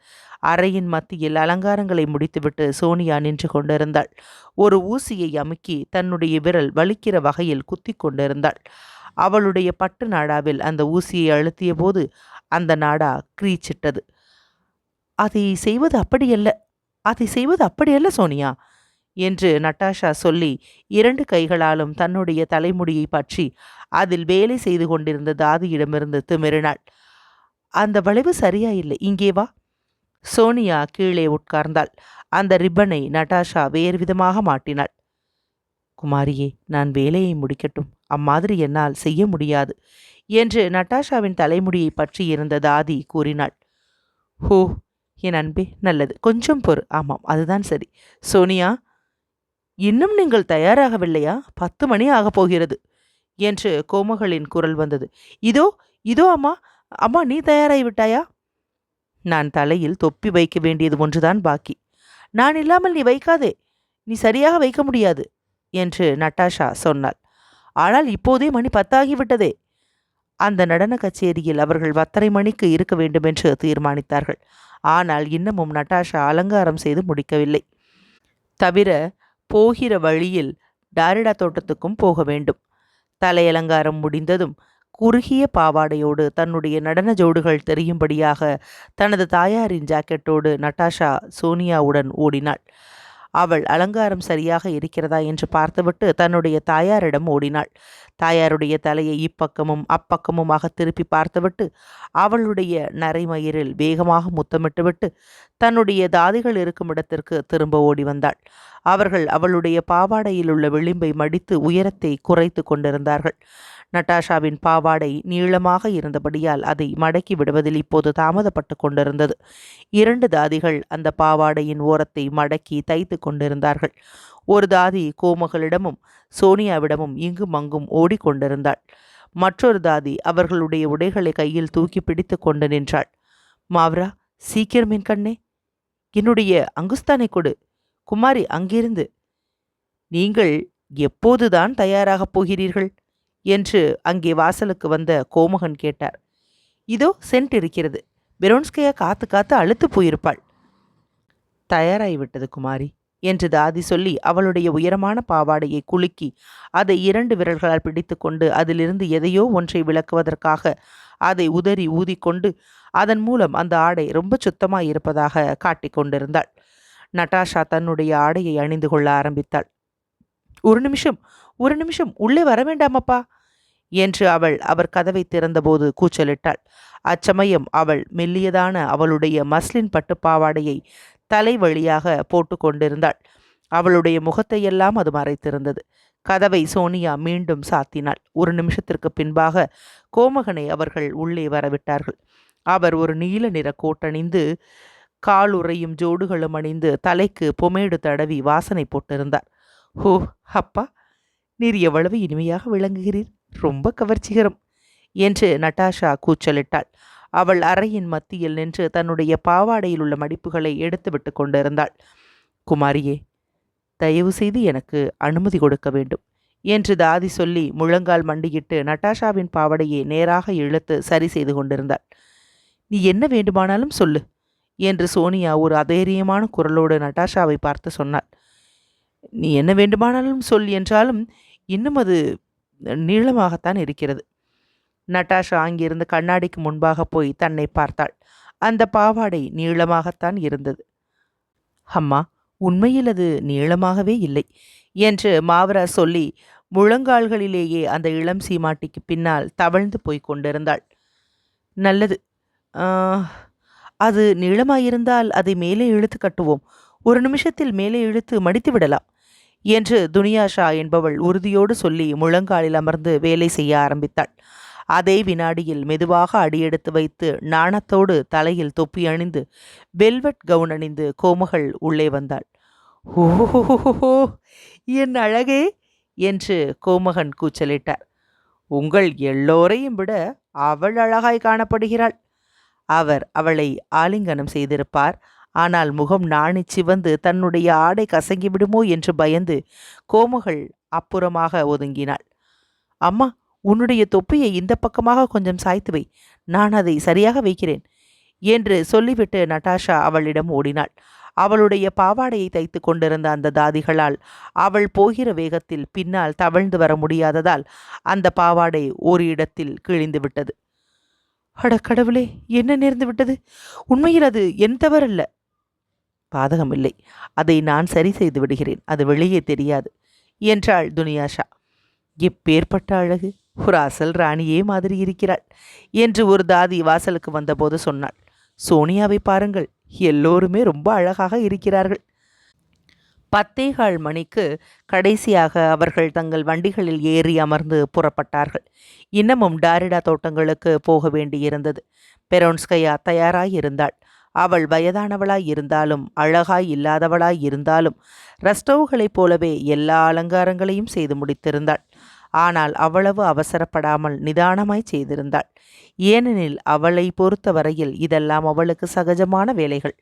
அறையின் மத்தியில் அலங்காரங்களை முடித்துவிட்டு சோனியா நின்று கொண்டிருந்தாள். ஒரு ஊசியை அமுக்கி தன்னுடைய விரல் வலிக்கிற வகையில் குத்தி கொண்டிருந்தாள். அவளுடைய பட்டு நாடாவில் அந்த ஊசியை அழுத்திய போது அந்த நாடா கிரீச்சிட்டது. அதை செய்வது அப்படியல்ல சோனியா என்று நட்டாஷா சொல்லி 2 கைகளாலும் தன்னுடைய தலைமுடியை பற்றி அதில் வேலை செய்து கொண்டிருந்த தாதியிடமிருந்து திமிரினாள். அந்த வளைவு சரியா இல்லை, இங்கே வா. சோனியா கீழே உட்கார்ந்தாள். அந்த ரிப்பனை நட்டாஷா வேறு விதமாக மாட்டினாள். குமாரியே, நான் வேலையை முடிக்கட்டும், அம்மாதிரி என்னால் செய்ய முடியாது என்று நட்டாஷாவின் தலைமுடியை பற்றி இருந்த தாதி கூறினாள். ஹோ, என் அன்பே, நல்லது, கொஞ்சம் பொறு. ஆமாம், அதுதான் சரி. சோனியா, இன்னும் நீங்கள் தயாராகவில்லையா? 10 மணி ஆகப் போகிறது என்று கோமகளின் குரல் வந்தது. இதோ இதோ அம்மா. அம்மா, நீ தயாராகிவிட்டாயா? நான் தலையில் தொப்பி வைக்க வேண்டியது ஒன்றுதான் பாக்கி. நான் இல்லாமல் நீ வைக்காதே. நீ சரியாக வைக்க முடியாது என்று நட்டாஷா சொன்னாள். ஆனால் இப்போதே மணி 10 ஆகிவிட்டதே. அந்த நடன கச்சேரியில் அவர்கள் 10:30 மணிக்கு இருக்க வேண்டுமென்று தீர்மானித்தார்கள். ஆனால் இன்னமும் நட்டாஷா அலங்காரம் செய்து முடிக்கவில்லை. தவிர போகிற வழியில் டாரிடா தோட்டத்துக்கும் போக வேண்டும். தலையலங்காரம் முடிந்ததும் குறுகிய பாவாடையோடு தன்னுடைய நடன ஜோடுகள் தெரியும்படியாக தனது தாயாரின் ஜாக்கெட்டோடு நட்டாஷா சோனியாவுடன் ஓடினாள். அவள் அலங்காரம் சரியாக இருக்கிறதா என்று பார்த்துவிட்டு தன்னுடைய தாயாரிடம் ஓடினாள். தாயாருடைய தலையை இப்பக்கமும் அப்பக்கமுமாக திருப்பி பார்த்துவிட்டு அவளுடைய நரைமயிரில் வேகமாக முத்தமிட்டுவிட்டு தன்னுடைய தாதிகள் இருக்கும் இடத்திற்கு திரும்ப ஓடி வந்தாள். அவர்கள் அவளுடைய பாவாடையில் உள்ள விளிம்பை மடித்து உயரத்தை குறைத்து கொண்டிருந்தார்கள். நட்டாஷாவின் பாவாடை நீளமாக இருந்தபடியால் அதை மடக்கி விடுவதில் இப்போது தாமதப்பட்டு கொண்டிருந்தது. 2 தாதிகள் அந்த பாவாடையின் ஓரத்தை மடக்கி தைத்து கொண்டிருந்தார்கள். ஒரு தாதி கோமகளிடமும் சோனியாவிடமும் இங்கும் அங்கும் ஓடிக்கொண்டிருந்தாள். மற்றொரு தாதி அவர்களுடைய உடைகளை கையில் தூக்கி பிடித்து கொண்டு நின்றாள். மாவ்ரா, சீக்கிரம் என் கண்ணே, என்னுடைய அங்குஸ்தானை கொடு. குமாரி, அங்கிருந்து. நீங்கள் எப்போதுதான் தயாராகப் போகிறீர்கள் என்று அங்கே வாசலுக்கு வந்த கோமகன் கேட்டார். இதோ சென்ட் இருக்கிறது. பெரோன்ஸ்கையா காத்து காத்து அழுத்து போயிருப்பாள். தயாராகிவிட்டது குமாரி என்று தாதி சொல்லி அவளுடைய உயரமான பாவாடையை குலுக்கி அதை 2 விரல்களால் பிடித்து கொண்டு அதிலிருந்து எதையோ ஒன்றை விளக்குவதற்காக அதை உதறி ஊதிக்கொண்டு அதன் மூலம் அந்த ஆடை ரொம்ப சுத்தமாய் இருப்பதாக காட்டிக் கொண்டிருந்தாள். நட்டாஷா தன்னுடைய ஆடையை அணிந்து கொள்ள ஆரம்பித்தாள். ஒரு நிமிஷம் உள்ளே வர வேண்டாமப்பா என்று அவர் கதவை திறந்தபோது கூச்சலிட்டாள். அச்சமயம் அவள் மெல்லியதான அவளுடைய மஸ்லின் பட்டு பாவாடையை தலை வழியாக போட்டு கொண்டிருந்தாள். அவளுடைய முகத்தையெல்லாம் அது மறைத்திருந்தது. கதவை சோனியா மீண்டும் சாத்தினாள். 1 நிமிஷத்திற்கு பின்பாக கோமகனை அவர்கள் உள்ளே வரவிட்டார்கள். அவர் ஒரு நீல நிற கோட்டணிந்து காலுறையும் ஜோடுகளும் அணிந்து தலைக்கு பொமேடு தடவி வாசனை போட்டிருந்தார். ஹோ அப்பா, நீர் எவ்வளவு இனிமையாக விளங்குகிறீர், ரொம்ப கவர்ச்சிகரம் என்று நட்டாஷா கூச்சலிட்டாள். அவள் அறையின் மத்தியில் நின்று தன்னுடைய பாவாடையில் உள்ள மடிப்புகளை எடுத்துவிட்டு கொண்டிருந்தாள். குமாரியே, தயவு செய்து எனக்கு அனுமதி கொடுக்க வேண்டும் என்று தாதி சொல்லி முழங்கால் மண்டியிட்டு நட்டாஷாவின் பாவாடையை நேராக இழுத்து சரி செய்து கொண்டிருந்தாள். நீ என்ன வேண்டுமானாலும் சொல்லு, என்று சோனியா ஒரு அதைரியமான குரலோடு நட்டாஷாவை பார்த்து சொன்னாள். நீ என்ன வேண்டுமானாலும் சொல் என்றாலும் இன்னும் அது நீளமாகத்தான் இருக்கிறது. நட்டாஷா அங்கிருந்து கண்ணாடிக்கு முன்பாக போய் தன்னை பார்த்தாள். அந்த பாவாடை நீளமாகத்தான் இருந்தது. அம்மா, உண்மையில் அது நீளமாகவே இல்லை என்று மாவரா சொல்லி முழங்கால்களிலேயே அந்த இளம் சீமாட்டிக்கு பின்னால் தவழ்ந்து போய் கொண்டிருந்தாள். நல்லது, அது நீளமாயிருந்தால் அதை மேலே இழுத்து கட்டுவோம். ஒரு நிமிஷத்தில் மேலே இழுத்து மடித்து விடலாம் என்று துனியாஷா என்பவள் உறுதியோடு சொல்லி முழங்காலில் அமர்ந்து வேலை செய்ய ஆரம்பித்தாள். அதே வினாடியில் மெதுவாக அடியெடுத்து வைத்து நாணத்தோடு தலையில் தொப்பி அணிந்து வெல்வெட் கவுன் அணிந்து கோமகள் உள்ளே வந்தாள். ஓஹோ, என் அழகே என்று கோமகன் கூச்சலிட்டார். உங்கள் எல்லோரையும் விட அவள் அழகாய் காணப்படுகிறாள். அவர் அவளை ஆலிங்கனம் செய்திருப்பார். ஆனால் முகம் நாணிச் சிவந்து தன்னுடைய ஆடை கசங்கிவிடுமோ என்று பயந்து கோமகள் அப்புறமாக ஒதுங்கினாள். அம்மா, உன்னுடைய தொப்பியை இந்த பக்கமாக கொஞ்சம் சாய்த்து வை, நான் அதை சரியாக வைக்கிறேன் என்று சொல்லிவிட்டு நட்டாஷா அவளிடம் ஓடினாள். அவளுடைய பாவாடையை தைத்து கொண்டிருந்த அந்த தாதிகளால் அவள் போகிற வேகத்தில் பின்னால் தவழ்ந்து வர முடியாததால் அந்த பாவாடை ஒரு இடத்தில் கிழிந்து விட்டது. அட கடவுளே, என்ன நேர்ந்து விட்டது? உண்மையில் அது என் தவறல்ல. பாதகமில்லை, அதை நான் சரி செய்து விடுகிறேன், அது வெளியே தெரியாது என்றாள் துனியாஷா. எப்பேற்பட்ட அழகு, ஒரு அசல் ராணியே மாதிரி இருக்கிறாள் என்று ஒரு தாதி வாசலுக்கு வந்தபோது சொன்னாள். சோனியாவை பாருங்கள், எல்லோருமே ரொம்ப அழகாக இருக்கிறார்கள். 10:15 மணிக்கு கடைசியாக அவர்கள் தங்கள் வண்டிகளில் ஏறி அமர்ந்து புறப்பட்டார்கள். இன்னமும் டாரிடா தோட்டங்களுக்கு போக வேண்டியிருந்தது. பெரோன்ஸ்கயா தயாராயிருந்தாள். அவள் வயதானவளாய் இருந்தாலும் அழகாய் இல்லாதவளாய் இருந்தாலும் ரஸ்டோவ்களைப் போலவே எல்லா அலங்காரங்களையும் செய்து முடித்திருந்தாள். ஆனால் அவ்வளவு அவசரப்படாமல் நிதானமாய் செய்திருந்தாள். ஏனெனில் அவளை பொறுத்த வரையில் இதெல்லாம் அவளுக்கு சகஜமான வேலைகள்.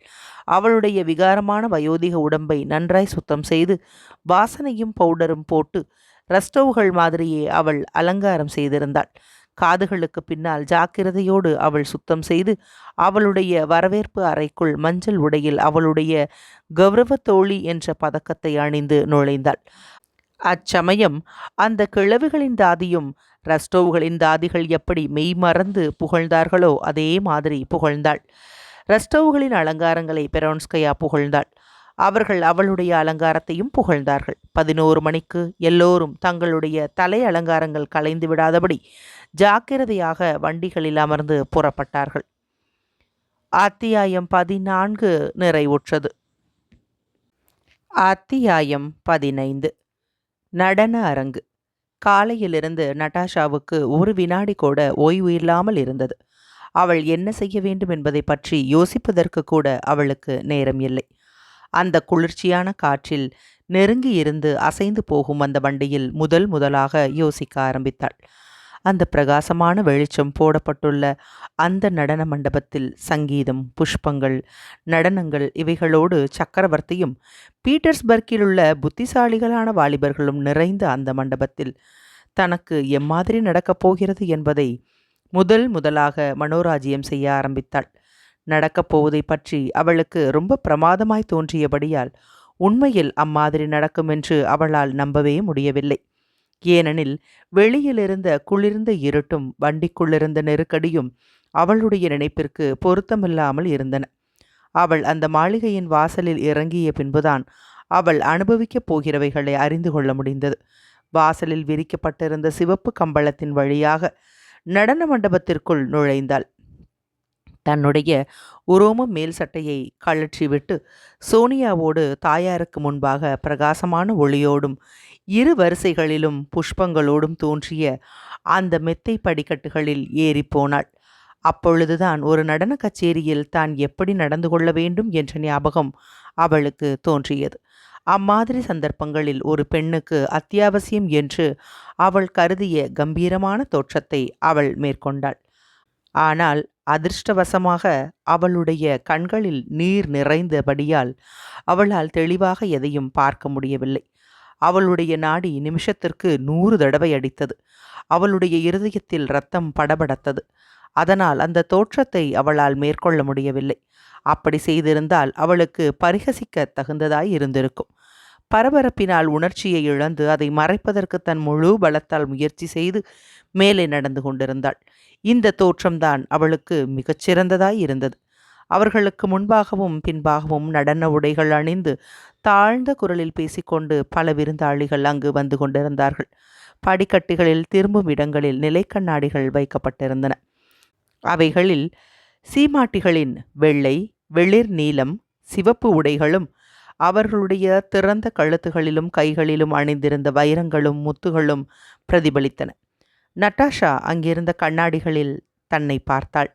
அவளுடைய விகாரமான வயோதிக உடம்பை நன்றாய் சுத்தம் செய்து வாசனையும் பவுடரும் போட்டு ரஸ்டோவ்கள் மாதிரியே அவள் அலங்காரம் செய்திருந்தாள். காதுகளுக்கு பின்னால் ஜாக்கிரதையோடு அவள் சுத்தம் செய்து அவளுடைய வரவேற்பு அறைக்குள் மஞ்சள் உடையில் அவளுடைய கௌரவ தோழி என்ற பதக்கத்தை அணிந்து நுழைந்தாள். அச்சமயம் அந்த கிழவிகளின் தாதியும் ரஸ்டோவ்களின் தாதிகள் எப்படி மெய்மறந்து புகழ்ந்தார்களோ அதே மாதிரி புகழ்ந்தாள். ரஸ்டோவ்களின் அலங்காரங்களை பெரோன்ஸ்கயா புகழ்ந்தாள். அவர்கள் அவளுடைய அலங்காரத்தையும் புகழ்ந்தார்கள். 11 மணிக்கு எல்லோரும் தங்களுடைய தலை அலங்காரங்கள் கலைந்து விடாதபடி ஜாக்கிரதையாக வண்டிகளில் அமர்ந்து புறப்பட்டார்கள். அத்தியாயம் 14 நிறைவுற்றது. அத்தியாயம் 15. நடன அரங்கு. காலையிலிருந்து நட்டாஷாவுக்கு ஒரு வினாடி கூட ஓய்வு இல்லாமல் இருந்தது. அவள் என்ன செய்ய வேண்டும் என்பதை பற்றி யோசிப்பதற்கு கூட அவளுக்கு நேரம் இல்லை. அந்த குளிர்ச்சியான காற்றில் நெருங்கி இருந்து அசைந்து போகும் அந்த வண்டியில் முதலாக யோசிக்க ஆரம்பித்தாள். அந்த பிரகாசமான வெளிச்சம் போடப்பட்டுள்ள அந்த நடன மண்டபத்தில் சங்கீதம், புஷ்பங்கள், நடனங்கள் இவைகளோடு சக்கரவர்த்தியும் பீட்டர்ஸ்பர்க்கில் உள்ள புத்திசாலிகளான வாலிபர்களும் நிறைந்த அந்த மண்டபத்தில் தனக்கு எம்மாதிரி நடக்கப் போகிறது என்பதை முதலாக மனோராஜ்யம் செய்ய ஆரம்பித்தாள். நடக்கப் போவதை பற்றி அவளுக்கு ரொம்ப பிரமாதமாய் தோன்றியபடியால் உண்மையில் அம்மாதிரி நடக்கும் என்று அவளால் நம்பவே முடியவில்லை. ஏனெனில் வெளியிலிருந்த குளிர்ந்த இருட்டும் வண்டிக்குள்ளிருந்த நெருக்கடியும் அவளுடைய நினைப்பிற்கு பொருத்தமில்லாமல் இருந்தன. அவள் அந்த மாளிகையின் வாசலில் இறங்கிய பின்புதான் அவள் அனுபவிக்கப் போகிறவைகளை அறிந்து கொள்ள முடிந்தது. வாசலில் விரிக்கப்பட்டிருந்த சிவப்பு கம்பளத்தின் வழியாக நடன மண்டபத்திற்குள் நுழைந்தாள். தன்னுடைய உரோம மேல் சட்டையை கழற்றிவிட்டு சோனியாவோடு தாயாருக்கு முன்பாக பிரகாசமான ஒளியோடும் இரு வரிசைகளிலும் புஷ்பங்களோடும் தோன்றிய அந்த மெத்தை படிக்கட்டுகளில் ஏறிப்போனாள். அப்பொழுதுதான் ஒரு நடன கச்சேரியில் தான் எப்படி நடந்து கொள்ள வேண்டும் என்ற ஞாபகம் அவளுக்கு தோன்றியது. அம்மாதிரி சந்தர்ப்பங்களில் ஒரு பெண்ணுக்கு அத்தியாவசியம் என்று அவள் கருதிய கம்பீரமான தோற்றத்தை அவள் மேற்கொண்டாள். ஆனால் அதிர்ஷ்டவசமாக அவளுடைய கண்களில் நீர் நிறைந்தபடியால் அவளால் தெளிவாக எதையும் பார்க்க முடியவில்லை. அவளுடைய நாடி நிமிஷத்திற்கு 100 தடவை அடித்தது. அவளுடைய இருதயத்தில் இரத்தம் படபடத்தது. அதனால் அந்த தோற்றத்தை அவளால் மேற்கொள்ள முடியவில்லை. அப்படி செய்திருந்தால் அவளுக்கு பரிகசிக்க தகுந்ததாய் இருந்திருக்கும். பரபரப்பினால் உணர்ச்சியை இழந்து அதை மறைப்பதற்கு தன் முழு பலத்தால் முயற்சி செய்து மேலே நடந்து கொண்டிருந்தாள். இந்த தோற்றம்தான் அவளுக்கு மிகச்சிறந்ததாய் இருந்தது. அவர்களுக்கு முன்பாகவும் பின்பாகவும் நடன உடைகள் அணிந்து தாழ்ந்த குரலில் பேசிக்கொண்டு பல விருந்தாளிகள் அங்கு வந்து கொண்டிருந்தார்கள். படிக்கட்டுகளில் திரும்பும் இடங்களில் நிலைக்கண்ணாடிகள் வைக்கப்பட்டிருந்தன. அவைகளில் சீமாட்டிகளின் வெள்ளை, வெளிர் நீலம், சிவப்பு உடைகளும் அவர்களுடைய திறந்த கழுத்துகளிலும் கைகளிலும் அணிந்திருந்த வைரங்களும் முத்துகளும் பிரதிபலித்தன. நட்டாஷா அங்கிருந்த கண்ணாடிகளில் தன்னை பார்த்தாள்.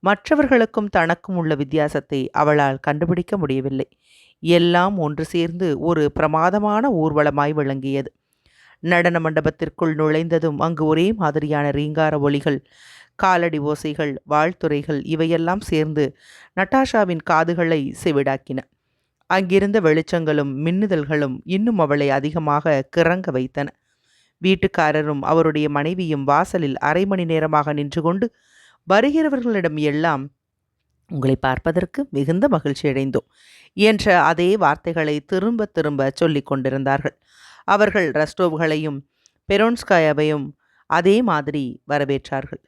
மற்றவர்களுக்கும் தனக்கும் உள்ள வித்தியாசத்தை அவளால் கண்டுபிடிக்க முடியவில்லை. எல்லாம் ஒன்று சேர்ந்து ஒரு பிரமாதமான ஊர்வலமாய் விளங்கியது. நடன மண்டபத்திற்குள் நுழைந்ததும் அங்கு ஒரே மாதிரியான ரீங்கார ஒலிகள், காலடி ஓசைகள், வாழ்த்துரைகள் இவையெல்லாம் சேர்ந்து நட்டாஷாவின் காதுகளை செவிடாக்கின. அங்கிருந்த வெளிச்சங்களும் மின்னுதல்களும் இன்னும் அவளை அதிகமாக கிறங்க வைத்தன. வீட்டுக்காரரும் அவருடைய மனைவியும் வாசலில் அரை மணி நேரமாக நின்று கொண்டு வருகிறவர்களிடம் எல்லாம் உங்களை பார்ப்பதற்கு மிகுந்த மகிழ்ச்சி அடைந்தோம் என்ற அதே வார்த்தைகளை திரும்ப திரும்ப சொல்லிக் கொண்டிருந்தார்கள். அவர்கள் ரஸ்டோவ்களையும் பெரோன்ஸ்காயாவையும் அதே மாதிரி வரவேற்றார்கள்.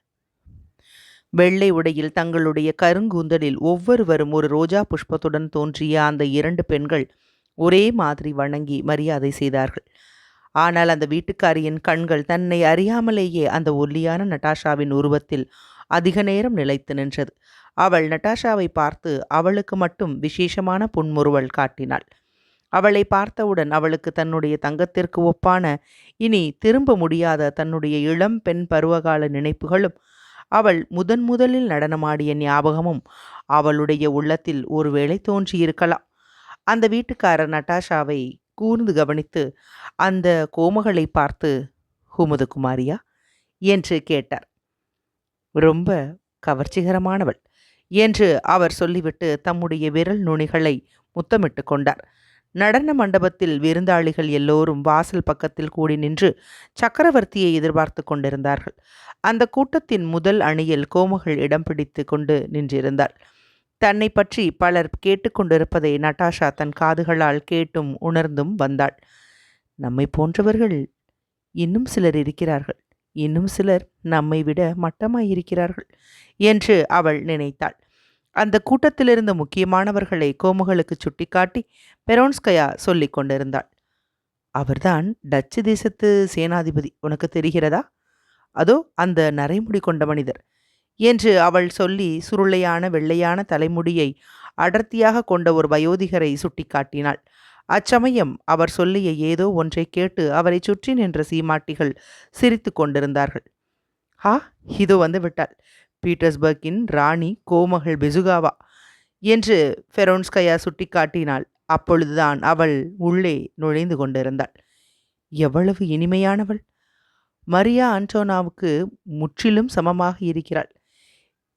வெள்ளை உடையில் தங்களுடைய கருங்கூந்தலில் ஒவ்வொருவரும் ஒரு ரோஜா புஷ்பத்துடன் தோன்றிய அந்த 2 பெண்கள் ஒரே மாதிரி வணங்கி மரியாதை செய்தார்கள். ஆனால் அந்த வீட்டுக்காரியின் கண்கள் தன்னை அறியாமலேயே அந்த ஒல்லியான நட்டாஷாவின் உருவத்தில் அதிக நேரம் நிலைத்து நின்றது. அவள் நட்டாஷாவை பார்த்து அவளுக்கு மட்டும் விசேஷமான புன்முறுவல் காட்டினாள். அவளை பார்த்தவுடன் அவளுக்கு தன்னுடைய தங்கத்திற்கு ஒப்பான இனி திரும்ப முடியாத தன்னுடைய இளம் பெண் பருவகால நினைப்புகளும் அவள் முதலில் நடனமாடிய ஞாபகமும் அவளுடைய உள்ளத்தில் ஒருவேளை தோன்றியிருக்கலாம். அந்த வீட்டுக்காரர் நட்டாஷாவை கூர்ந்து கவனித்து அந்த கோமகளை பார்த்து, "குமுது குமாரியா?" என்று கேட்டார். "ரொம்ப கவர்ச்சிகரமானவள்" என்று அவர் சொல்லிவிட்டு தம்முடைய விரல் நுனிகளை முத்தமிட்டு கொண்டார். நடன மண்டபத்தில் விருந்தாளிகள் எல்லோரும் வாசல் பக்கத்தில் கூடி நின்று சக்கரவர்த்தியை எதிர்பார்த்து கொண்டிருந்தார்கள். அந்த கூட்டத்தின் முதல் அணியில் கோமகள் இடம் பிடித்து கொண்டு நின்றிருந்தாள். தன்னை பற்றி பலர் கேட்டுக்கொண்டிருப்பதை நட்டாஷா தன் காதுகளால் கேட்டும் உணர்ந்தும் வந்தாள். நம்மை போன்றவர்கள் இன்னும் சிலர் இருக்கிறார்கள், இன்னும் சிலர் நம்மை விட மட்டமாயிருக்கிறார்கள் என்று அவள் நினைத்தாள். அந்த கூட்டத்திலிருந்த முக்கியமானவர்களை கோமுகளுக்கு சுட்டிக்காட்டி பெரோன்ஸ்கயா சொல்லிக் கொண்டிருந்தாள். "அவர்தான் டச்சு தேசத்து சேனாதிபதி, உனக்கு தெரிகிறதா? அதோ அந்த நரைமுடி கொண்ட மனிதர்" என்று அவள் சொல்லி சுருளையான வெள்ளையான தலைமுடியை அடர்த்தியாக கொண்ட ஒரு வயோதிகரை சுட்டிக்காட்டினாள். அச்சமயம் அவர் சொல்லிய ஏதோ ஒன்றை கேட்டு அவரை சுற்றி நின்ற சீமாட்டிகள் சிரித்து கொண்டிருந்தார்கள். "ஹா, இதோ வந்து விட்டாள், பீட்டர்ஸ்பர்க்கின் ராணி கோமகள் பெசுகாவா" என்று பெரோன்ஸ்கயா சுட்டிக்காட்டினாள். அப்பொழுதுதான் அவள் உள்ளே நுழைந்து கொண்டிருந்தாள். எவ்வளவு இனிமையானவள்! மரியா ஆண்டோனாவுக்கு முற்றிலும் சமமாக இருக்கிறாள்.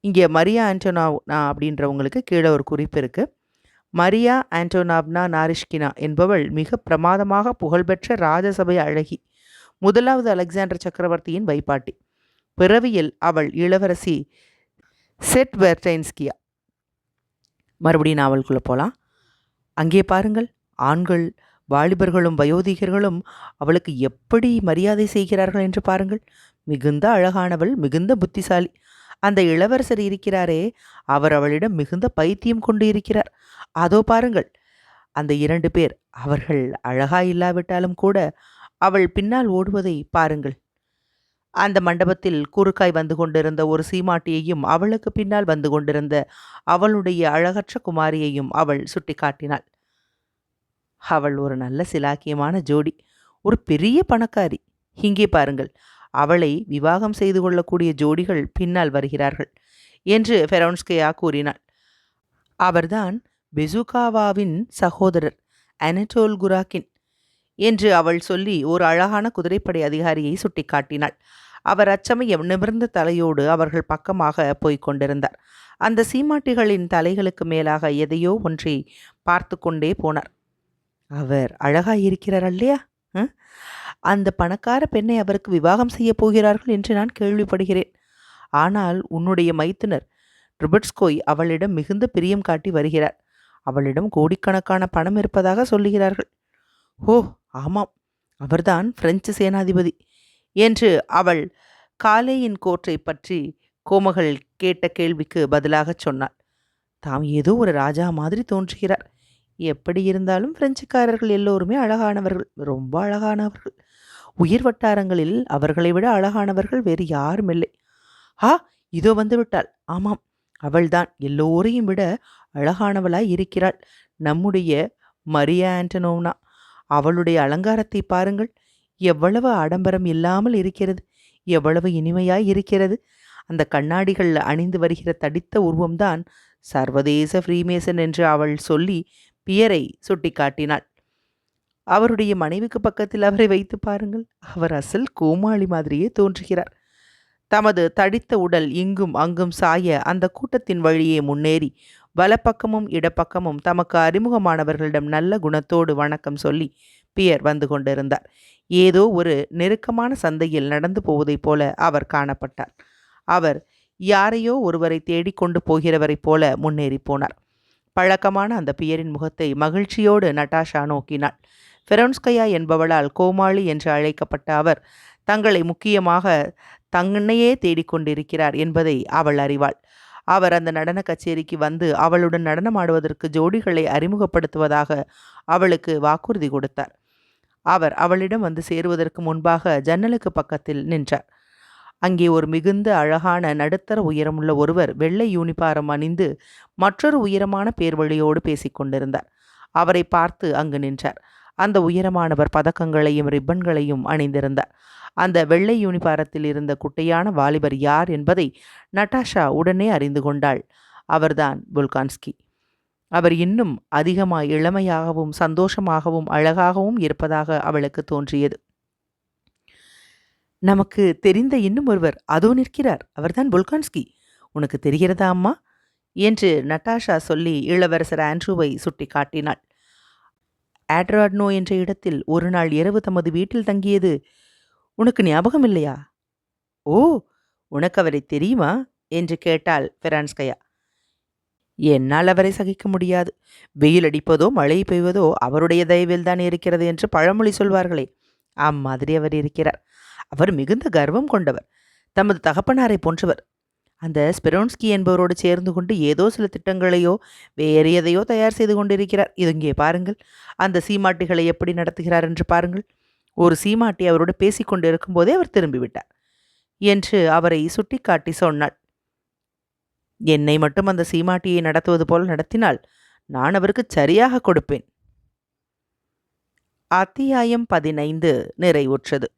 இங்கே மரியா ஆண்டோனாவ்னா அப்படின்றவங்களுக்கு கீழே ஒரு குறிப்பு இருக்குது. மரியா ஆண்டோனாவ்னா நாரிஷ்கினா என்பவள் மிக பிரமாதமாக புகழ்பெற்ற ராஜசபை அழகி, முதலாவது அலெக்சாண்டர் சக்கரவர்த்தியின் வைப்பாட்டி. பிறவியில் அவள் இளவரசி செட்வெர்டைன்ஸ்கியா. மறுபடியும் நாவலுக்குள்ளே போகலாம். அங்கே பாருங்கள், ஆண்கள் வாலிபர்களும் வயோதிகர்களும் அவளுக்கு எப்படி மரியாதை செய்கிறார்கள் என்று பாருங்கள். மிகுந்த அழகானவள், மிகுந்த புத்திசாலி. அந்த இளவரசர் இருக்கிறாரே, அவர் அவளிடம் மிகுந்த பைத்தியம் கொண்டு இருக்கிறார். அதோ பாருங்கள், அந்த 2 பேர், அவர்கள் அழகாயில்லாவிட்டாலும் கூட அவள் பின்னால் ஓடுவதை பாருங்கள். அந்த மண்டபத்தில் குறுக்காய் வந்து கொண்டிருந்த ஒரு சீமாட்டியையும் அவளுக்கு பின்னால் வந்து கொண்டிருந்த அவளுடைய அழகற்ற குமாரியையும் அவள் சுட்டிக்காட்டினாள். அவள் ஒரு நல்ல சிலாக்கியமான ஜோடி, ஒரு பெரிய பணக்காரி. இங்கே பாருங்கள், அவளை விவாகம் செய்து கொள்ளக்கூடிய ஜோடிகள் பின்னால் வருகிறார்கள் என்று பெரோன்ஸ்கயா கூறினாள். அவர்தான் பெசுகாவாவின் சகோதரர் அனட்டோல் குராக்கின் என்று அவள் சொல்லி ஒரு அழகான குதிரைப்படை அதிகாரியை சுட்டிக்காட்டினாள். அவர் அச்சமயம் நிமிர்ந்த தலையோடு அவர்கள் பக்கமாக போய்க் கொண்டிருந்தார். அந்த சீமாட்டிகளின் தலைகளுக்கு மேலாக எதையோ ஒன்றை பார்த்து கொண்டே போனார். அவர் அழகாயிருக்கிறார் அல்லையா? அந்த பணக்கார பெண்ணை அவருக்கு விவாகம் செய்ய போகிறார்கள் என்று நான் கேள்விப்படுகிறேன். ஆனால் உன்னுடைய மைத்துனர் ட்ருபட்ஸ்கோய் அவளிடம் மிகுந்த பிரியம் காட்டி வருகிறார். அவளிடம் கோடிக்கணக்கான பணம் இருப்பதாக சொல்லுகிறார்கள். ஓ, ஆமாம், அவர்தான் பிரெஞ்சு சேனாதிபதி என்று அவள் காலேயின் கோற்றை பற்றி கோமகள் கேட்ட கேள்விக்கு பதிலாகச் சொன்னாள். தாம் ஏதோ ஒரு ராஜா மாதிரி தோன்றுகிறார். எப்படி இருந்தாலும் பிரெஞ்சுக்காரர்கள் எல்லோருமே அழகானவர்கள், ரொம்ப அழகானவர்கள். உயர் வட்டாரங்களில் அவர்களை விட அழகானவர்கள் வேறு யாரும் இல்லை. ஆ, இதோ வந்து விட்டாள். ஆமாம், அவள்தான் எல்லோரையும் விட அழகானவளாய் இருக்கிறாள். நம்முடைய மரியா ஆண்டனோவ்னா. அவளுடைய அலங்காரத்தை பாருங்கள், எவ்வளவு ஆடம்பரம் இல்லாமல் இருக்கிறது, எவ்வளவு இனிமையாய் இருக்கிறது. அந்த கண்ணாடிகள் அணிந்து வருகிற தடித்த உருவம்தான் சர்வதேச ஃப்ரீமேசன் என்று அவள் சொல்லி பியரை சுட்டி காட்டினாள். அவருடைய மனைவிக்கு பக்கத்தில் அவரை வைத்து பாருங்கள், அவர் அசல் கோமாளி மாதிரியே தோன்றுகிறார். தமது தடித்த உடல் இங்கும் அங்கும் சாய அந்த கூட்டத்தின் வழியே முன்னேறி வலப்பக்கமும் இடப்பக்கமும் தமக்கு அறிமுகமானவர்களிடம் நல்ல குணத்தோடு வணக்கம் சொல்லி பியர் வந்து கொண்டிருந்தார். ஏதோ ஒரு நெருக்கமான சந்தையில் நடந்து போவதைப் போல அவர் காணப்பட்டார். அவர் யாரையோ ஒருவரை தேடிக்கொண்டு போகிறவரைப் போல முன்னேறி போனார். பழக்கமான அந்த பியரின் முகத்தை மகிழ்ச்சியோடு நட்டாஷா நோக்கினாள். ஃபெரோன்ஸ்கயா என்பவளால் கோமாளி என்று அழைக்கப்பட்ட அவர் தங்களை முக்கியமாக தன்னையே தேடிக்கொண்டிருக்கிறார் என்பதை அவள் அறிவாள். அவர் அந்த நடன கச்சேரிக்கு வந்து அவளுடன் நடனமாடுவதற்கு ஜோடிகளை அறிமுகப்படுத்துவதாக அவளுக்கு வாக்குறுதி கொடுத்தார். அவர் அவளிடம் வந்து சேருவதற்கு முன்பாக ஜன்னலுக்கு பக்கத்தில் நின்றார். அங்கே ஒரு மிகுந்த அழகான நடுத்தர உயரமுள்ள ஒருவர் வெள்ளை யூனிபாரம் அணிந்து மற்றொரு உயரமான பேர்வழியோடு பேசிக்கொண்டிருந்தார். அவரை பார்த்து அங்கு நின்றார். அந்த உயரமானவர் பதக்கங்களையும் ரிப்பன்களையும் அணிந்திருந்தார். அந்த வெள்ளை யூனிபாரத்தில் இருந்த குட்டையான வாலிபர் யார் என்பதை நட்டாஷா உடனே அறிந்து கொண்டாள். அவர்தான் புல்கான்ஸ்கி. அவர் இன்னும் அதிகமாய் இளமையாகவும் சந்தோஷமாகவும் அழகாகவும் இருப்பதாக அவளுக்கு தோன்றியது. நமக்கு தெரிந்த இன்னும் ஒருவர் அதோ நிற்கிறார், அவர்தான் புல்கான்ஸ்கி. உனக்கு தெரிகிறதா அம்மா என்று நட்டாஷா சொல்லி இளவரசர் ஆண்ட்ரூவை சுட்டி காட்டினாள். ஆட்ராட்னோ என்ற இடத்தில் ஒரு நாள் இரவு தமது வீட்டில் தங்கியது உனக்கு ஞாபகம் இல்லையா? ஓ, உனக்கு அவரை தெரியுமா என்று கேட்டாள் ஃபெரான்ஸ்கயா. என்னால் அவரை சகிக்க முடியாது. வெயில் அடிப்பதோ மழை பெய்வதோ அவருடைய தயவில்தான் இருக்கிறது என்று பழமொழி சொல்வார்களே, அம்மாதிரி அவர் இருக்கிறார். அவர் மிகுந்த கர்வம் கொண்டவர், தமது தகப்பனாரை போன்றவர். அந்த ஸ்பெரோன்ஸ்கி என்பவரோடு சேர்ந்து கொண்டு ஏதோ சில திட்டங்களையோ வேறு எதையோ தயார் செய்து கொண்டிருக்கிறார். இங்கே பாருங்கள், அந்த சீமாட்டிகளை எப்படி நடத்துகிறார் என்று பாருங்கள். ஒரு சீமாட்டி அவரோடு பேசிக்கொண்டு இருக்கும்போதே அவர் திரும்பிவிட்டார் என்று அவரை சுட்டிக்காட்டி சொன்னாள். என்னை மட்டும் அந்த சீமாட்டியை நடத்துவது போல் நடத்தினால் நான் அவருக்கு சரியாக கொடுப்பேன். அத்தியாயம் 15 நிறைவுற்றது.